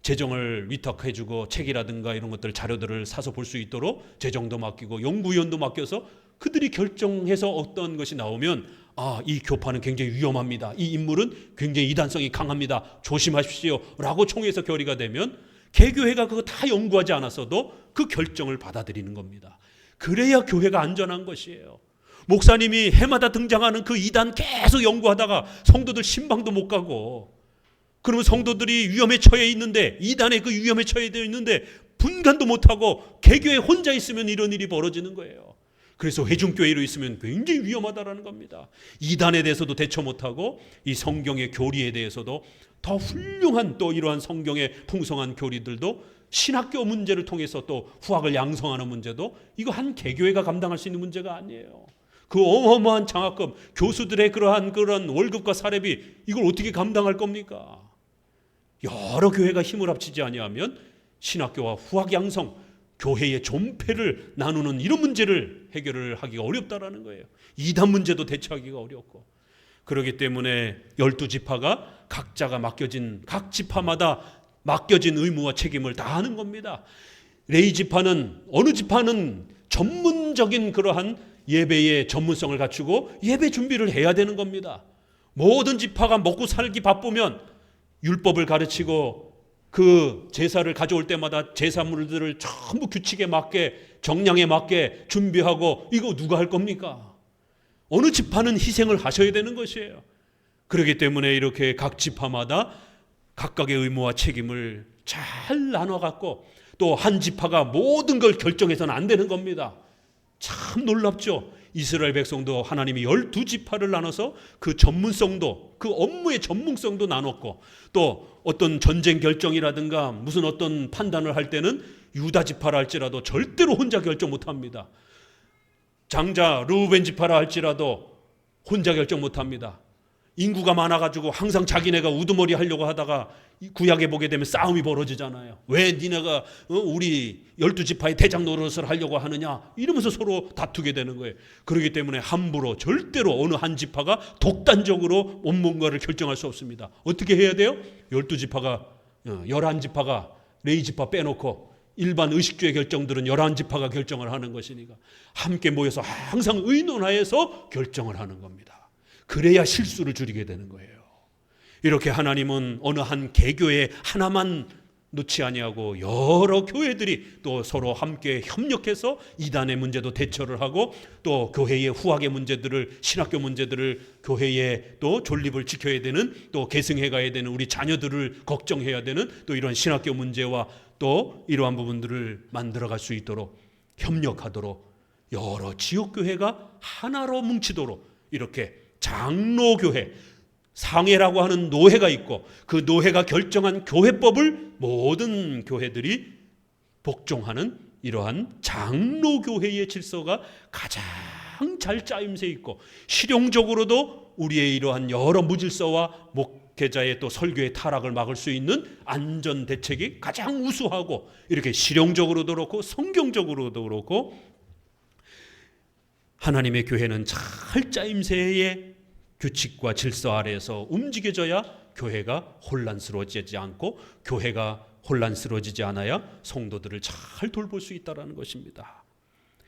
재정을 위탁해주고 책이라든가 이런 것들 자료들을 사서 볼 수 있도록 재정도 맡기고 연구위원도 맡겨서 그들이 결정해서 어떤 것이 나오면 이 교파는 굉장히 위험합니다. 이 인물은 굉장히 이단성이 강합니다. 조심하십시오. 라고 총회에서 결의가 되면 개교회가 그거 다 연구하지 않았어도 그 결정을 받아들이는 겁니다. 그래야 교회가 안전한 것이에요. 목사님이 해마다 등장하는 그 이단 계속 연구하다가 성도들 신방도 못 가고 그러면 성도들이 위험에 처해 있는데 이단의 그 위험에 처해 있는데 분간도 못하고 개교에 혼자 있으면 이런 일이 벌어지는 거예요. 그래서 회중교회로 있으면 굉장히 위험하다라는 겁니다. 이단에 대해서도 대처 못하고 이 성경의 교리에 대해서도 더 훌륭한 또 이러한 성경의 풍성한 교리들도 신학교 문제를 통해서 또 후학을 양성하는 문제도 이거 한 개교회가 감당할 수 있는 문제가 아니에요. 그 어마어마한 장학금, 교수들의 그런 월급과 사례비 이걸 어떻게 감당할 겁니까? 여러 교회가 힘을 합치지 아니하면 신학교와 후학 양성, 교회의 존폐를 나누는 이런 문제를 해결을 하기가 어렵다라는 거예요. 이단 문제도 대처하기가 어렵고. 그렇기 때문에 12지파가 각자가 맡겨진 각 지파마다 맡겨진 의무와 책임을 다하는 겁니다. 레위 지파는 어느 지파는 전문적인 그러한 예배의 전문성을 갖추고 예배 준비를 해야 되는 겁니다. 모든 지파가 먹고 살기 바쁘면 율법을 가르치고 그 제사를 가져올 때마다 제사물들을 전부 규칙에 맞게 정량에 맞게 준비하고 이거 누가 할 겁니까? 어느 지파는 희생을 하셔야 되는 것이에요. 그렇기 때문에 이렇게 각 지파마다 각각의 의무와 책임을 잘 나눠 갖고 또 한 지파가 모든 걸 결정해서는 안 되는 겁니다. 참 놀랍죠. 이스라엘 백성도 하나님이 12지파를 나눠서 그 전문성도 그 업무의 전문성도 나눴고 또 어떤 전쟁 결정이라든가 무슨 어떤 판단을 할 때는 유다 지파라 할지라도 절대로 혼자 결정 못합니다. 장자 르우벤 지파라 할지라도 혼자 결정 못합니다. 인구가 많아가지고 항상 자기네가 우두머리 하려고 하다가 구약에 보게 되면 싸움이 벌어지잖아요. 왜 니네가 우리 12지파의 대장 노릇을 하려고 하느냐 이러면서 서로 다투게 되는 거예요. 그렇기 때문에 함부로 절대로 어느 한 지파가 독단적으로 뭔가를 결정할 수 없습니다. 어떻게 해야 돼요? 12지파가 11지파가 레위 지파 빼놓고 일반 의식주의 결정들은 11지파가 결정을 하는 것이니까 함께 모여서 항상 의논하여서 결정을 하는 겁니다. 그래야 실수를 줄이게 되는 거예요. 이렇게 하나님은 어느 한 개교회 하나만 놓지 아니하고 여러 교회들이 또 서로 함께 협력해서 이단의 문제도 대처를 하고 또 교회의 후학의 문제들을, 신학교 문제들을, 교회의 또 존립을 지켜야 되는, 또 계승해 가야 되는 우리 자녀들을 걱정해야 되는 또 이런 신학교 문제와 또 이러한 부분들을 만들어갈 수 있도록 협력하도록 여러 지역교회가 하나로 뭉치도록 이렇게 장로교회, 상회라고 하는 노회가 있고 그 노회가 결정한 교회법을 모든 교회들이 복종하는 이러한 장로교회의 질서가 가장 잘 짜임새 있고 실용적으로도 우리의 이러한 여러 무질서와 목회자의 또 설교의 타락을 막을 수 있는 안전 대책이 가장 우수하고 이렇게 실용적으로도 그렇고 성경적으로도 그렇고 하나님의 교회는 잘 짜임새의 규칙과 질서 아래에서 움직여져야 교회가 혼란스러워지지 않고 교회가 혼란스러워지지 않아야 성도들을 잘 돌볼 수 있다는 것입니다.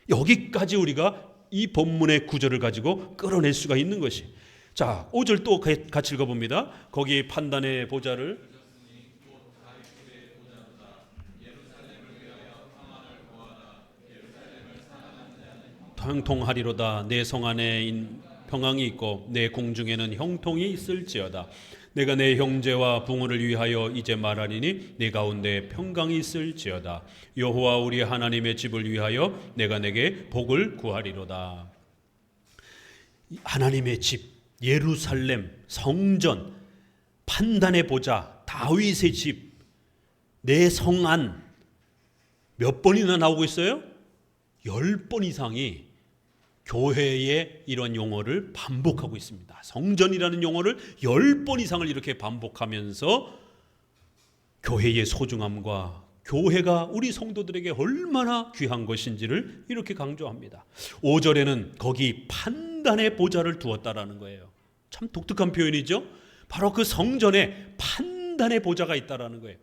여기까지 우리가 이 본문의 구절을 가지고 끌어낼 수가 있는 것이. 자, 5절 또 같이 읽어봅니다. 거기 판단의 보좌를 형통하리로다. 내 성 안에 평강이 있고 내 공중에는 형통이 있을지어다. 내가 내 형제와 부모를 위하여 이제 말하리니 내 가운데 평강이 있을지어다. 여호와 우리 하나님의 집을 위하여 내가 내게 복을 구하리로다. 하나님의 집, 예루살렘, 성전, 판단의 보좌, 다윗의 집, 내 성 안 몇 번이나 나오고 있어요? 10번 이상이 교회의 이런 용어를 반복하고 있습니다. 성전이라는 용어를 10번 이상을 이렇게 반복하면서 교회의 소중함과 교회가 우리 성도들에게 얼마나 귀한 것인지를 이렇게 강조합니다. 5절에는 거기 판단의 보좌를 두었다라는 거예요. 참 독특한 표현이죠. 바로 그 성전에 판단의 보좌가 있다라는 거예요.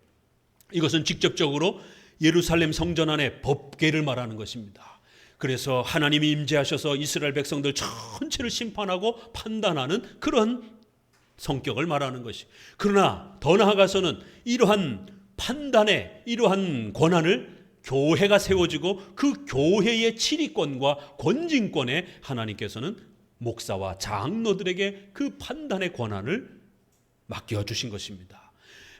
이것은 직접적으로 예루살렘 성전 안에 법궤를 말하는 것입니다. 그래서 하나님이 임재하셔서 이스라엘 백성들 전체를 심판하고 판단하는 그런 성격을 말하는 것이. 그러나 더 나아가서는 이러한 판단의 이러한 권한을 교회가 세워지고 그 교회의 치리권과 권징권에 하나님께서는 목사와 장로들에게 그 판단의 권한을 맡겨주신 것입니다.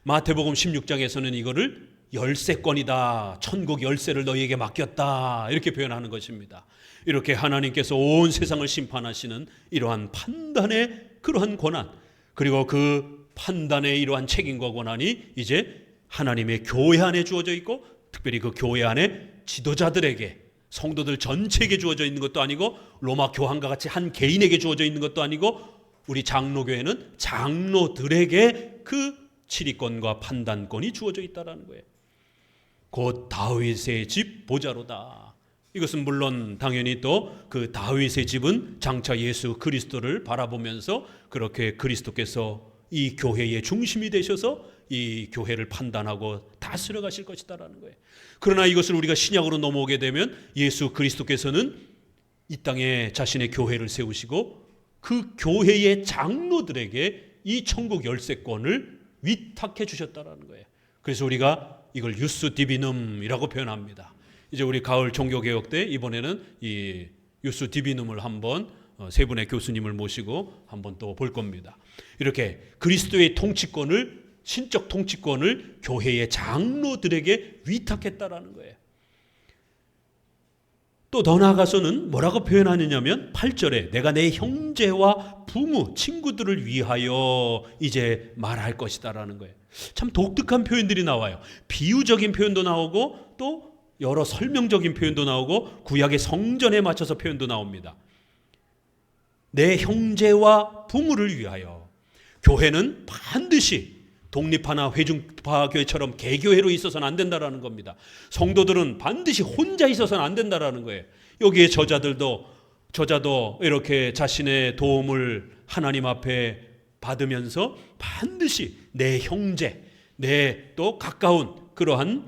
마태복음 16장에서는 이거를 열쇠권이다. 천국 열쇠를 너희에게 맡겼다. 이렇게 표현하는 것입니다. 이렇게 하나님께서 온 세상을 심판하시는 이러한 판단의 그러한 권한, 그리고 그 판단의 이러한 책임과 권한이 이제 하나님의 교회 안에 주어져 있고 특별히 그 교회 안에 지도자들에게, 성도들 전체에게 주어져 있는 것도 아니고 로마 교황과 같이 한 개인에게 주어져 있는 것도 아니고 우리 장로교회는 장로들에게 그 치리권과 판단권이 주어져 있다는 거예요. 곧 다윗의 집 보좌로다. 이것은 물론 당연히 또 그 다윗의 집은 장차 예수 그리스도를 바라보면서 그렇게 그리스도께서 이 교회의 중심이 되셔서 이 교회를 판단하고 다스려 가실 것이다라는 거예요. 그러나 이것을 우리가 신약으로 넘어오게 되면 예수 그리스도께서는 이 땅에 자신의 교회를 세우시고 그 교회의 장로들에게 이 천국 열쇠권을 위탁해 주셨다라는 거예요. 그래서 우리가 이걸 유스 디비눔이라고 표현합니다. 이제 우리 가을 종교개혁 때 이번에는 이 유스 디비눔을 한번 세 분의 교수님을 모시고 한번 또 볼 겁니다. 이렇게 그리스도의 통치권을, 신적 통치권을 교회의 장로들에게 위탁했다라는 거예요. 또 더 나아가서는 뭐라고 표현하느냐면 8절에 내가 내 형제와 부모, 친구들을 위하여 이제 말할 것이다라는 거예요. 참 독특한 표현들이 나와요. 비유적인 표현도 나오고 또 여러 설명적인 표현도 나오고 구약의 성전에 맞춰서 표현도 나옵니다. 내 형제와 부모를 위하여. 교회는 반드시 독립하나 회중파 교회처럼 개교회로 있어서는 안 된다라는 겁니다. 성도들은 반드시 혼자 있어서는 안 된다라는 거예요. 여기에 저자도 이렇게 자신의 도움을 하나님 앞에 받으면서 반드시 내 형제, 내 또 가까운 그러한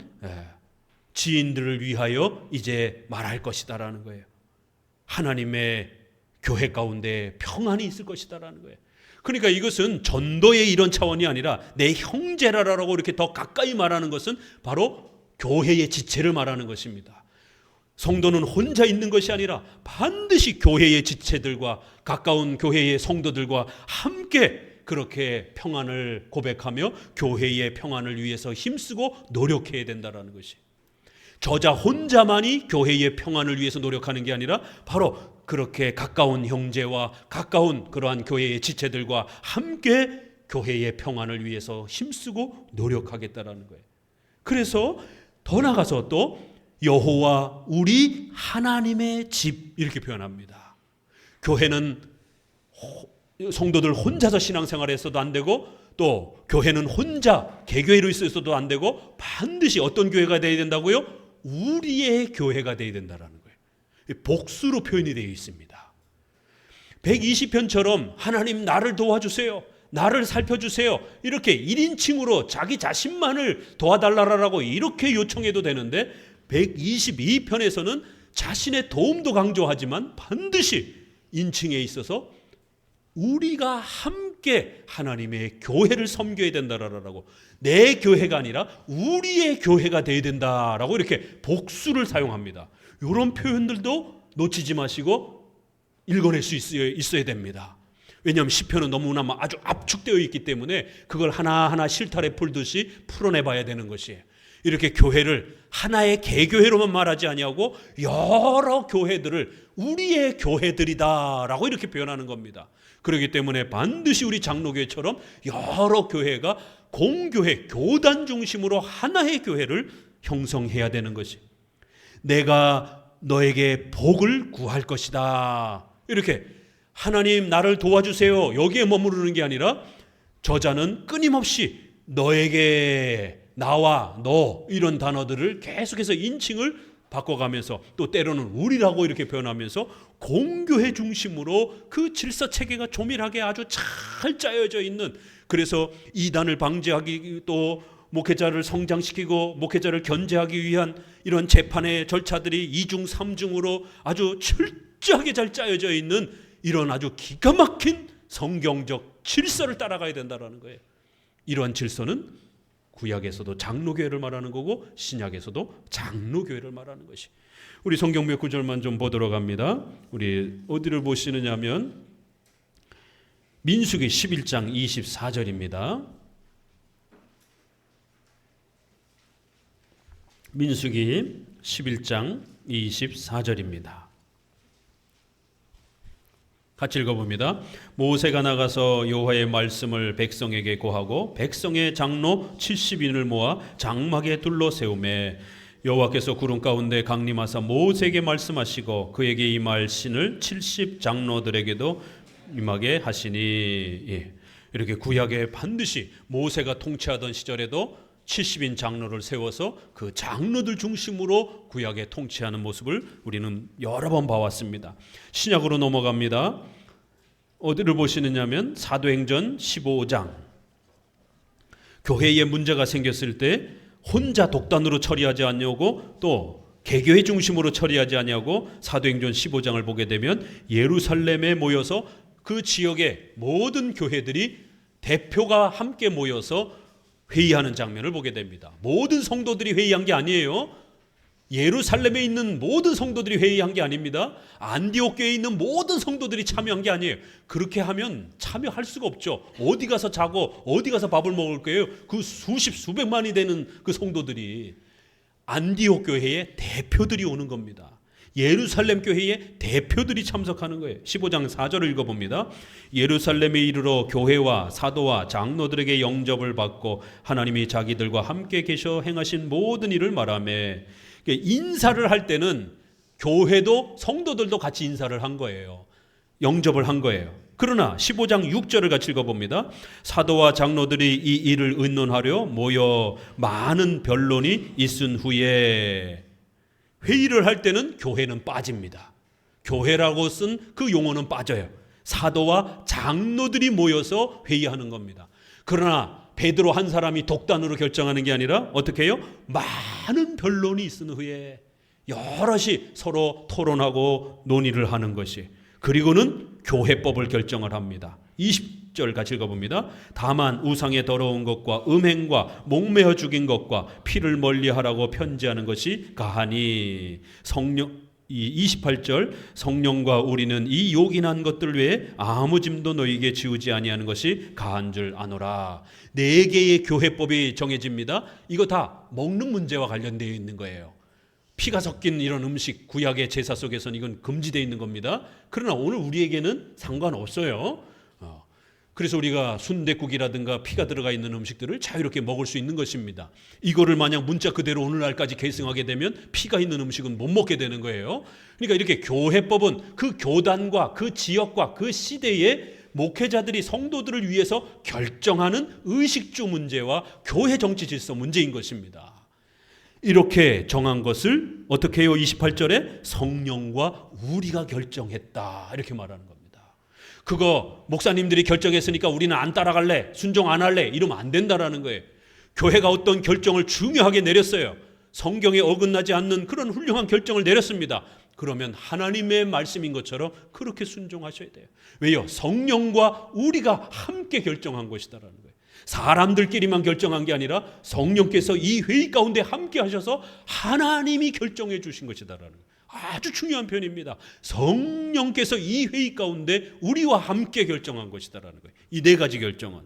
지인들을 위하여 이제 말할 것이다라는 거예요. 하나님의 교회 가운데 평안이 있을 것이다라는 거예요. 그러니까 이것은 전도의 이런 차원이 아니라 내 형제라라고 이렇게 더 가까이 말하는 것은 바로 교회의 지체를 말하는 것입니다. 성도는 혼자 있는 것이 아니라 반드시 교회의 지체들과 가까운 교회의 성도들과 함께 그렇게 평안을 고백하며 교회의 평안을 위해서 힘쓰고 노력해야 된다는 것이, 저자 혼자만이 교회의 평안을 위해서 노력하는 게 아니라 바로 그렇게 가까운 형제와 가까운 그러한 교회의 지체들과 함께 교회의 평안을 위해서 힘쓰고 노력하겠다라는 거예요. 그래서 더 나가서 또 여호와 우리 하나님의 집 이렇게 표현합니다. 교회는 성도들 혼자서 신앙생활을 했어도 안 되고, 또 교회는 혼자 개교회로 있어서도 안 되고, 반드시 어떤 교회가 되어야 된다고요? 우리의 교회가 되어야 된다는 거예요. 복수로 표현이 되어 있습니다. 120편처럼 하나님 나를 도와주세요, 나를 살펴주세요, 이렇게 1인칭으로 자기 자신만을 도와달라고 이렇게 요청해도 되는데, 122편에서는 자신의 도움도 강조하지만 반드시 인칭에 있어서 우리가 함께 하나님의 교회를 섬겨야 된다라고, 내 교회가 아니라 우리의 교회가 되어야 된다라고 이렇게 복수를 사용합니다. 이런 표현들도 놓치지 마시고 읽어낼 수 있어야 됩니다. 왜냐하면 시편은 너무나 아주 압축되어 있기 때문에 그걸 하나하나 실타래 풀듯이 풀어내봐야 되는 것이에요. 이렇게 교회를 하나의 개교회로만 말하지 아니하고 여러 교회들을 우리의 교회들이다라고 이렇게 표현하는 겁니다. 그렇기 때문에 반드시 우리 장로교회처럼 여러 교회가 공교회, 교단 중심으로 하나의 교회를 형성해야 되는 것이, 내가 너에게 복을 구할 것이다, 이렇게 하나님 나를 도와주세요 여기에 머무르는 게 아니라, 저자는 끊임없이 너에게, 나와, 너, 이런 단어들을 계속해서 인칭을 바꿔가면서, 또 때로는 우리라고 이렇게 표현하면서 공교회 중심으로 그 질서체계가 조밀하게 아주 잘 짜여져 있는, 그래서 이단을 방지하기, 또 목회자를 성장시키고 목회자를 견제하기 위한 이런 재판의 절차들이 이중 삼중으로 아주 철저하게 잘 짜여져 있는 이런 아주 기가 막힌 성경적 질서를 따라가야 된다는 거예요. 이러한 질서는 구약에서도 장로교회를 말하는 거고 신약에서도 장로교회를 말하는 것이. 우리 성경 몇 구절만 좀 보도록 합니다. 우리 어디를 보시느냐 하면 민수기 11장 24절입니다. 민수기 11장 24절입니다. 같이 읽어봅니다. 모세가 나가서 여호와의 말씀을 백성에게 고하고 백성의 장로 70인을 모아 장막에 둘러 세우매, 여호와께서 구름 가운데 강림하사 모세에게 말씀하시고 그에게 임할 신을 70 장로들에게도 임하게 하시니. 예. 이렇게 구약에 반드시 모세가 통치하던 시절에도 70인 장로를 세워서 그 장로들 중심으로 구약에 통치하는 모습을 우리는 여러 번 봐왔습니다. 신약으로 넘어갑니다. 어디를 보시느냐면 사도행전 15장. 교회에 문제가 생겼을 때 혼자 독단으로 처리하지 않냐고, 또 개교회 중심으로 처리하지 않냐고 사도행전 15장을 보게 되면 예루살렘에 모여서 그 지역의 모든 교회들이 대표가 함께 모여서 회의하는 장면을 보게 됩니다. 모든 성도들이 회의한 게 아니에요. 예루살렘에 있는 모든 성도들이 회의한 게 아닙니다. 안디옥 교회에 있는 모든 성도들이 참여한 게 아니에요. 그렇게 하면 참여할 수가 없죠. 어디 가서 자고 어디 가서 밥을 먹을 거예요. 그 수십 수백만이 되는 그 성도들이 안디옥 교회의 대표들이 오는 겁니다. 예루살렘 교회의 대표들이 참석하는 거예요. 15장 4절을 읽어봅니다. 예루살렘에 이르러 교회와 사도와 장로들에게 영접을 받고 하나님이 자기들과 함께 계셔 행하신 모든 일을 말하며, 인사를 할 때는 교회도 성도들도 같이 인사를 한 거예요. 영접을 한 거예요. 그러나 15장 6절을 같이 읽어봅니다. 사도와 장로들이 이 일을 의논하려 모여 많은 변론이 있은 후에, 회의를 할 때는 교회는 빠집니다. 교회라고 쓴 그 용어는 빠져요. 사도와 장로들이 모여서 회의하는 겁니다. 그러나 베드로 한 사람이 독단으로 결정하는 게 아니라 어떻게 해요? 많은 변론이 있은 후에 여럿이 서로 토론하고 논의를 하는 것이, 그리고는 교회법을 결정을 합니다. 20절 같이 읽어봅니다. 다만 우상의 더러운 것과 음행과 목매어 죽인 것과 피를 멀리하라고 편지하는 것이 가하니 이 28절 성령과 우리는 이 요긴한 것들 외에 아무 짐도 너희에게 지우지 아니하는 것이 가한 줄 아노라. 4개의 교회법이 정해집니다. 이거 다 먹는 문제와 관련되어 있는 거예요. 피가 섞인 이런 음식, 구약의 제사 속에서는 이건 금지되어 있는 겁니다. 그러나 오늘 우리에게는 상관없어요. 그래서 우리가 순댓국이라든가 피가 들어가 있는 음식들을 자유롭게 먹을 수 있는 것입니다. 이거를 만약 문자 그대로 오늘날까지 계승하게 되면 피가 있는 음식은 못 먹게 되는 거예요. 그러니까 이렇게 교회법은 그 교단과 그 지역과 그 시대의 목회자들이 성도들을 위해서 결정하는 의식주 문제와 교회 정치 질서 문제인 것입니다. 이렇게 정한 것을 어떻게 해요? 28절에 성령과 우리가 결정했다 이렇게 말하는 겁니다. 그거 목사님들이 결정했으니까 우리는 안 따라갈래, 순종 안 할래 이러면 안 된다라는 거예요. 교회가 어떤 결정을 중요하게 내렸어요. 성경에 어긋나지 않는 그런 훌륭한 결정을 내렸습니다. 그러면 하나님의 말씀인 것처럼 그렇게 순종하셔야 돼요. 왜요? 성령과 우리가 함께 결정한 것이다라는 거예요. 사람들끼리만 결정한 게 아니라 성령께서 이 회의 가운데 함께 하셔서 하나님이 결정해 주신 것이다라는 거예요. 아주 중요한 표현입니다. 성령께서 이 회의 가운데 우리와 함께 결정한 것이다라는 거예요. 이 4가지 결정은.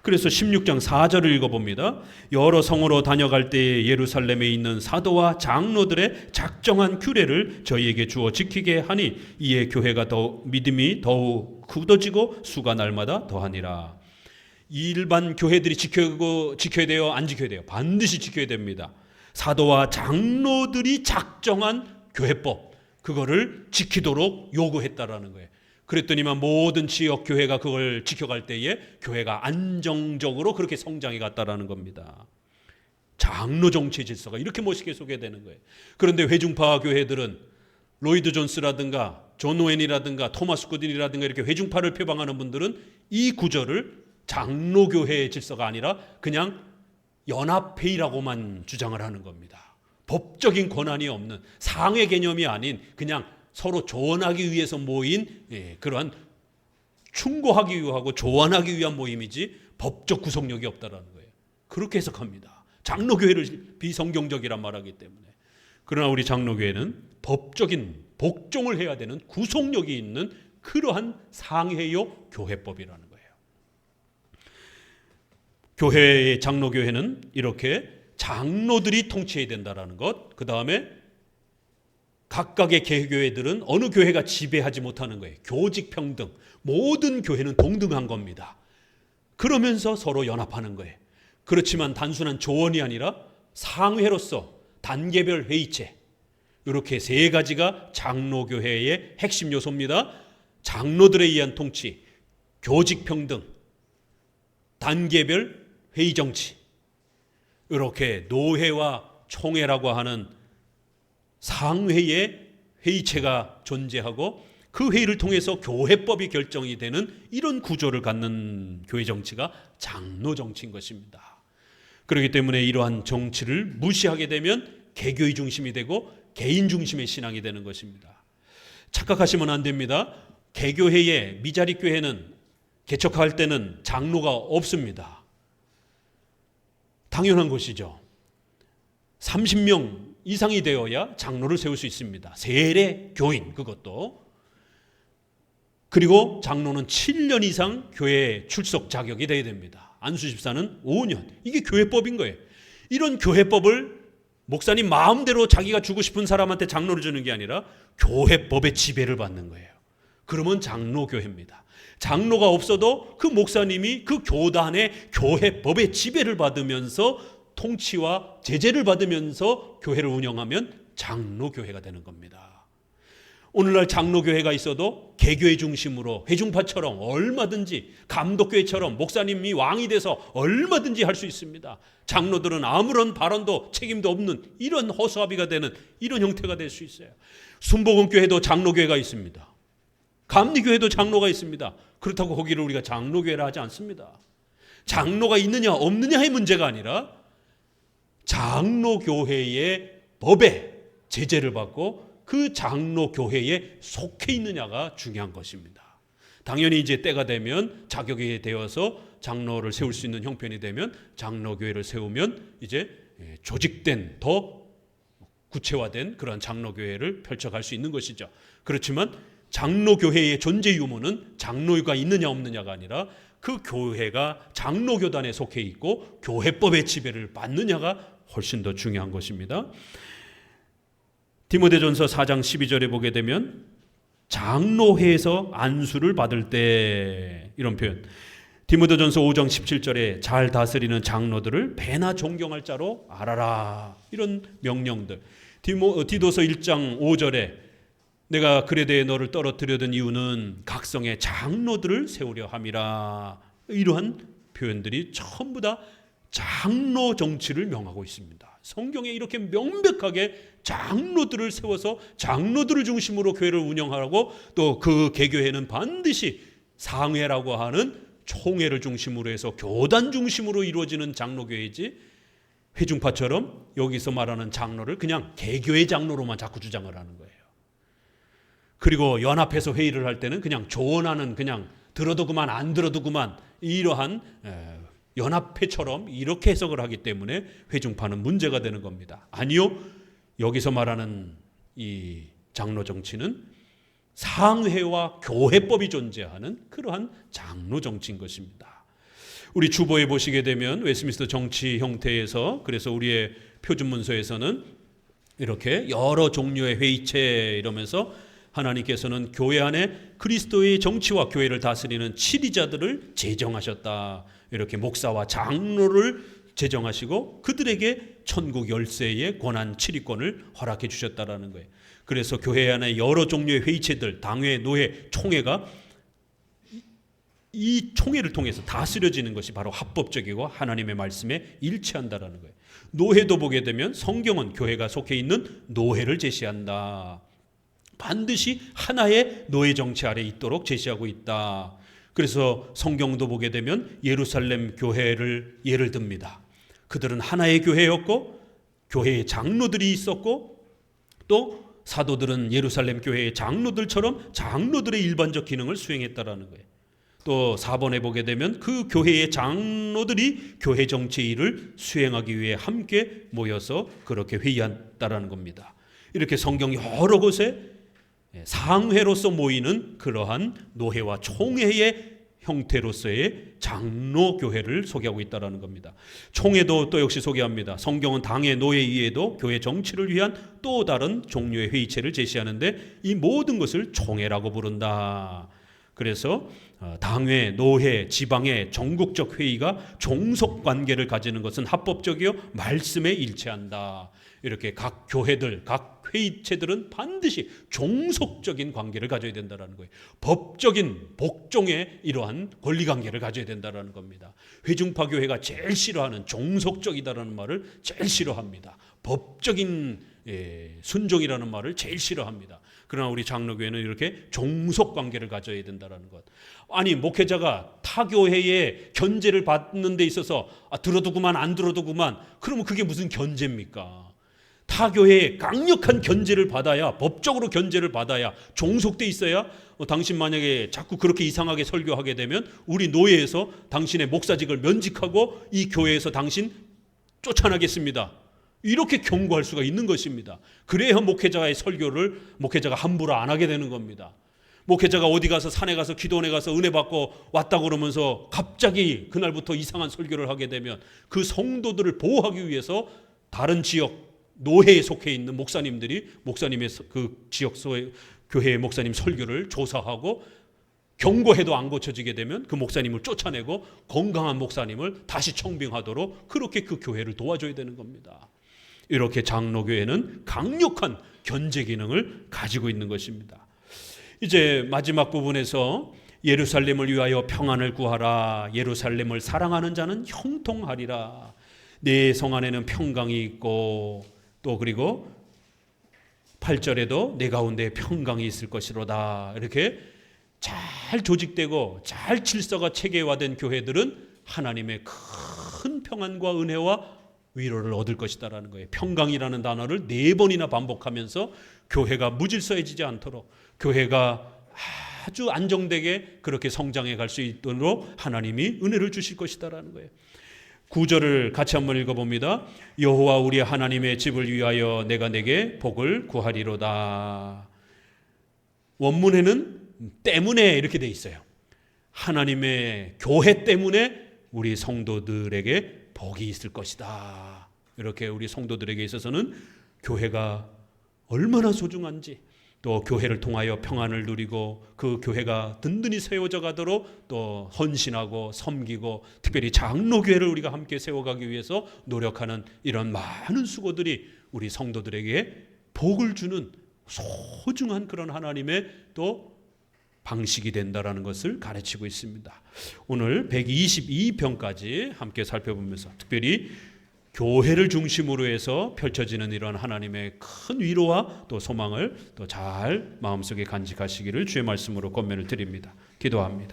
그래서 16장 4절을 읽어봅니다. 여러 성으로 다녀갈 때에 예루살렘에 있는 사도와 장로들의 작정한 규례를 저희에게 주어 지키게 하니 이에 교회가 더 믿음이 더욱 굳어지고 수가 날마다 더하니라. 일반 교회들이 지켜야 돼요? 안 지켜야 돼요? 반드시 지켜야 됩니다. 사도와 장로들이 작정한 교회법, 그거를 지키도록 요구했다라는 거예요. 그랬더니만 모든 지역 교회가 그걸 지켜갈 때에 교회가 안정적으로 그렇게 성장해 갔다라는 겁니다. 장로 정치 질서가 이렇게 멋있게 소개되는 거예요. 그런데 회중파 교회들은 로이드 존스라든가 존 오웬이라든가 토마스 구딘이라든가 이렇게 회중파를 표방하는 분들은 이 구절을 장로교회의 질서가 아니라 그냥 연합회의라고만 주장을 하는 겁니다. 법적인 권한이 없는 상회 개념이 아닌 그냥 서로 조언하기 위해서 모인 그러한 충고하기 위하고 조언하기 위한 모임이지 법적 구속력이 없다라는 거예요. 그렇게 해석합니다. 장로교회를 비성경적이란 말하기 때문에. 그러나 우리 장로교회는 법적인 복종을 해야 되는 구속력이 있는 그러한 상회요 교회법이라는 거예요. 교회의 장로교회는 이렇게 장로들이 통치해야 된다라는 것, 그 다음에 각각의 개교회들은 어느 교회가 지배하지 못하는 거예요. 교직평등, 모든 교회는 동등한 겁니다. 그러면서 서로 연합하는 거예요. 그렇지만 단순한 조언이 아니라 상회로서 단계별 회의체, 이렇게 3가지가 장로교회의 핵심 요소입니다. 장로들에 의한 통치, 교직평등, 단계별 회의정치, 이렇게 노회와 총회라고 하는 상회의 회의체가 존재하고 그 회의를 통해서 교회법이 결정이 되는 이런 구조를 갖는 교회 정치가 장로 정치인 것입니다. 그렇기 때문에 이러한 정치를 무시하게 되면 개교의 중심이 되고 개인 중심의 신앙이 되는 것입니다. 착각하시면 안 됩니다. 개교회의 미자립교회는 개척할 때는 장로가 없습니다. 당연한 것이죠. 30명 이상이 되어야 장로를 세울 수 있습니다. 세례 교인, 그것도. 그리고 장로는 7년 이상 교회 출석 자격이 돼야 됩니다. 안수집사는 5년. 이게 교회법인 거예요. 이런 교회법을 목사님 마음대로 자기가 주고 싶은 사람한테 장로를 주는 게 아니라 교회법의 지배를 받는 거예요. 그러면 장로교회입니다. 장로가 없어도 그 목사님이 그 교단의 교회법의 지배를 받으면서 통치와 제재를 받으면서 교회를 운영하면 장로교회가 되는 겁니다. 오늘날 장로교회가 있어도 개교회 중심으로 회중파처럼 얼마든지, 감독교회처럼 목사님이 왕이 돼서 얼마든지 할 수 있습니다. 장로들은 아무런 발언도 책임도 없는 이런 허수아비가 되는 이런 형태가 될 수 있어요. 순복음교회도 장로교회가 있습니다. 감리교회도 장로가 있습니다. 그렇다고 거기를 우리가 장로교회라 하지 않습니다. 장로가 있느냐 없느냐의 문제가 아니라 장로교회의 법에 제재를 받고 그 장로교회에 속해 있느냐가 중요한 것입니다. 당연히 이제 때가 되면 자격이 되어서 장로를 세울 수 있는 형편이 되면 장로교회를 세우면 이제 조직된 더 구체화된 그런 장로교회를 펼쳐갈 수 있는 것이죠. 그렇지만 장로교회의 존재 유무는 장로가 있느냐 없느냐가 아니라 그 교회가 장로교단에 속해 있고 교회법의 지배를 받느냐가 훨씬 더 중요한 것입니다. 디모데전서 4장 12절에 보게 되면 장로회에서 안수를 받을 때, 이런 표현, 디모데전서 5장 17절에 잘 다스리는 장로들을 배나 존경할 자로 알아라, 이런 명령들. 디도서 1장 5절에 내가 글에 대해 너를 떨어뜨려둔 이유는 각성의 장로들을 세우려 함이라, 이러한 표현들이 전부 다 장로 정치를 명하고 있습니다. 성경에 이렇게 명백하게 장로들을 세워서 장로들을 중심으로 교회를 운영하라고, 또 그 개교회는 반드시 상회라고 하는 총회를 중심으로 해서 교단 중심으로 이루어지는 장로교회이지, 회중파처럼 여기서 말하는 장로를 그냥 개교회 장로로만 자꾸 주장을 하는 거예요. 그리고 연합해서 회의를 할 때는 그냥 조언하는, 그냥 들어도 그만 안 들어도 그만, 이러한 연합회처럼 이렇게 해석을 하기 때문에 회중파는 문제가 되는 겁니다. 아니요, 여기서 말하는 이 장로 정치는 상회와 교회법이 존재하는 그러한 장로 정치인 것입니다. 우리 주보에 보시게 되면 웨스트민스터 정치 형태에서, 그래서 우리의 표준 문서에서는 이렇게 여러 종류의 회의체 이러면서 하나님께서는 교회 안에 그리스도의 정치와 교회를 다스리는 치리자들을 제정하셨다, 이렇게 목사와 장로를 제정하시고 그들에게 천국 열쇠의 권한, 치리권을 허락해 주셨다라는 거예요. 그래서 교회 안에 여러 종류의 회의체들, 당회, 노회, 총회가 이 총회를 통해서 다스려지는 것이 바로 합법적이고 하나님의 말씀에 일치한다라는 거예요. 노회도 보게 되면 성경은 교회가 속해 있는 노회를 제시한다. 반드시 하나의 노예 정치 아래 있도록 제시하고 있다. 그래서 성경도 보게 되면 예루살렘 교회를 예를 듭니다. 그들은 하나의 교회였고 교회의 장로들이 있었고, 또 사도들은 예루살렘 교회의 장로들처럼 장로들의 일반적 기능을 수행했다라는 거예요. 또 4번에 보게 되면 그 교회의 장로들이 교회 정치 일을 수행하기 위해 함께 모여서 그렇게 회의한다라는 겁니다. 이렇게 성경 여러 곳에 상회로서 모이는 그러한 노회와 총회의 형태로서의 장로교회를 소개하고 있다는 겁니다. 총회도 또 역시 소개합니다. 성경은 당회, 노회 이외에도 교회 정치를 위한 또 다른 종류의 회의체를 제시하는데 이 모든 것을 총회라고 부른다. 그래서 당회, 노회, 지방회, 전국적 회의가 종속관계를 가지는 것은 합법적이요 말씀에 일치한다. 이렇게 각 교회들, 각 회의체들은 반드시 종속적인 관계를 가져야 된다는 거예요. 법적인 복종의 이러한 권리관계를 가져야 된다는 겁니다. 회중파 교회가 제일 싫어하는 종속적이다라는 말을 제일 싫어합니다. 법적인 순종이라는 말을 제일 싫어합니다. 그러나 우리 장로교회는 이렇게 종속관계를 가져야 된다는 것. 아니, 목회자가 타교회의 견제를 받는 데 있어서 들어도 그만 안 들어도 그만, 그러면 그게 무슨 견제입니까? 타교회의 강력한 견제를 받아야, 법적으로 견제를 받아야, 종속돼 있어야, 당신 만약에 자꾸 그렇게 이상하게 설교하게 되면 우리 노예에서 당신의 목사직을 면직하고 이 교회에서 당신 쫓아나겠습니다. 이렇게 경고할 수가 있는 것입니다. 그래야 목회자의 설교를 목회자가 함부로 안 하게 되는 겁니다. 목회자가 어디 가서 산에 가서 기도원에 가서 은혜 받고 왔다 그러면서 갑자기 그날부터 이상한 설교를 하게 되면 그 성도들을 보호하기 위해서 다른 지역 노회에 속해 있는 목사님들이 목사님의 그 지역 교회의 목사님 설교를 조사하고 경고해도 안 고쳐지게 되면 그 목사님을 쫓아내고 건강한 목사님을 다시 청빙하도록 그렇게 그 교회를 도와줘야 되는 겁니다. 이렇게 장로교회는 강력한 견제 기능을 가지고 있는 것입니다. 이제 마지막 부분에서 예루살렘을 위하여 평안을 구하라. 예루살렘을 사랑하는 자는 형통하리라. 내 성 안에는 평강이 있고, 또 그리고 8절에도 내 가운데 평강이 있을 것이로다. 이렇게 잘 조직되고 잘 질서가 체계화된 교회들은 하나님의 큰 평안과 은혜와 위로를 얻을 것이다라는 거예요. 평강이라는 단어를 4번이나 반복하면서 교회가 무질서해지지 않도록, 교회가 아주 안정되게 그렇게 성장해 갈 수 있도록 하나님이 은혜를 주실 것이다라는 거예요. 9절을 같이 한번 읽어봅니다. 여호와 우리 하나님의 집을 위하여 내가 내게 복을 구하리로다. 원문에는 때문에 이렇게 돼 있어요. 하나님의 교회 때문에 우리 성도들에게 복이 있을 것이다. 이렇게 우리 성도들에게 있어서는 교회가 얼마나 소중한지, 또 교회를 통하여 평안을 누리고 그 교회가 든든히 세워져 가도록 또 헌신하고 섬기고, 특별히 장로교회를 우리가 함께 세워가기 위해서 노력하는 이런 많은 수고들이 우리 성도들에게 복을 주는 소중한 그런 하나님의 또 방식이 된다라는 것을 가르치고 있습니다. 오늘 122편까지 함께 살펴보면서 특별히 교회를 중심으로 해서 펼쳐지는 이런 하나님의 큰 위로와 또 소망을 또 잘 마음속에 간직하시기를 주의 말씀으로 권면을 드립니다. 기도합니다.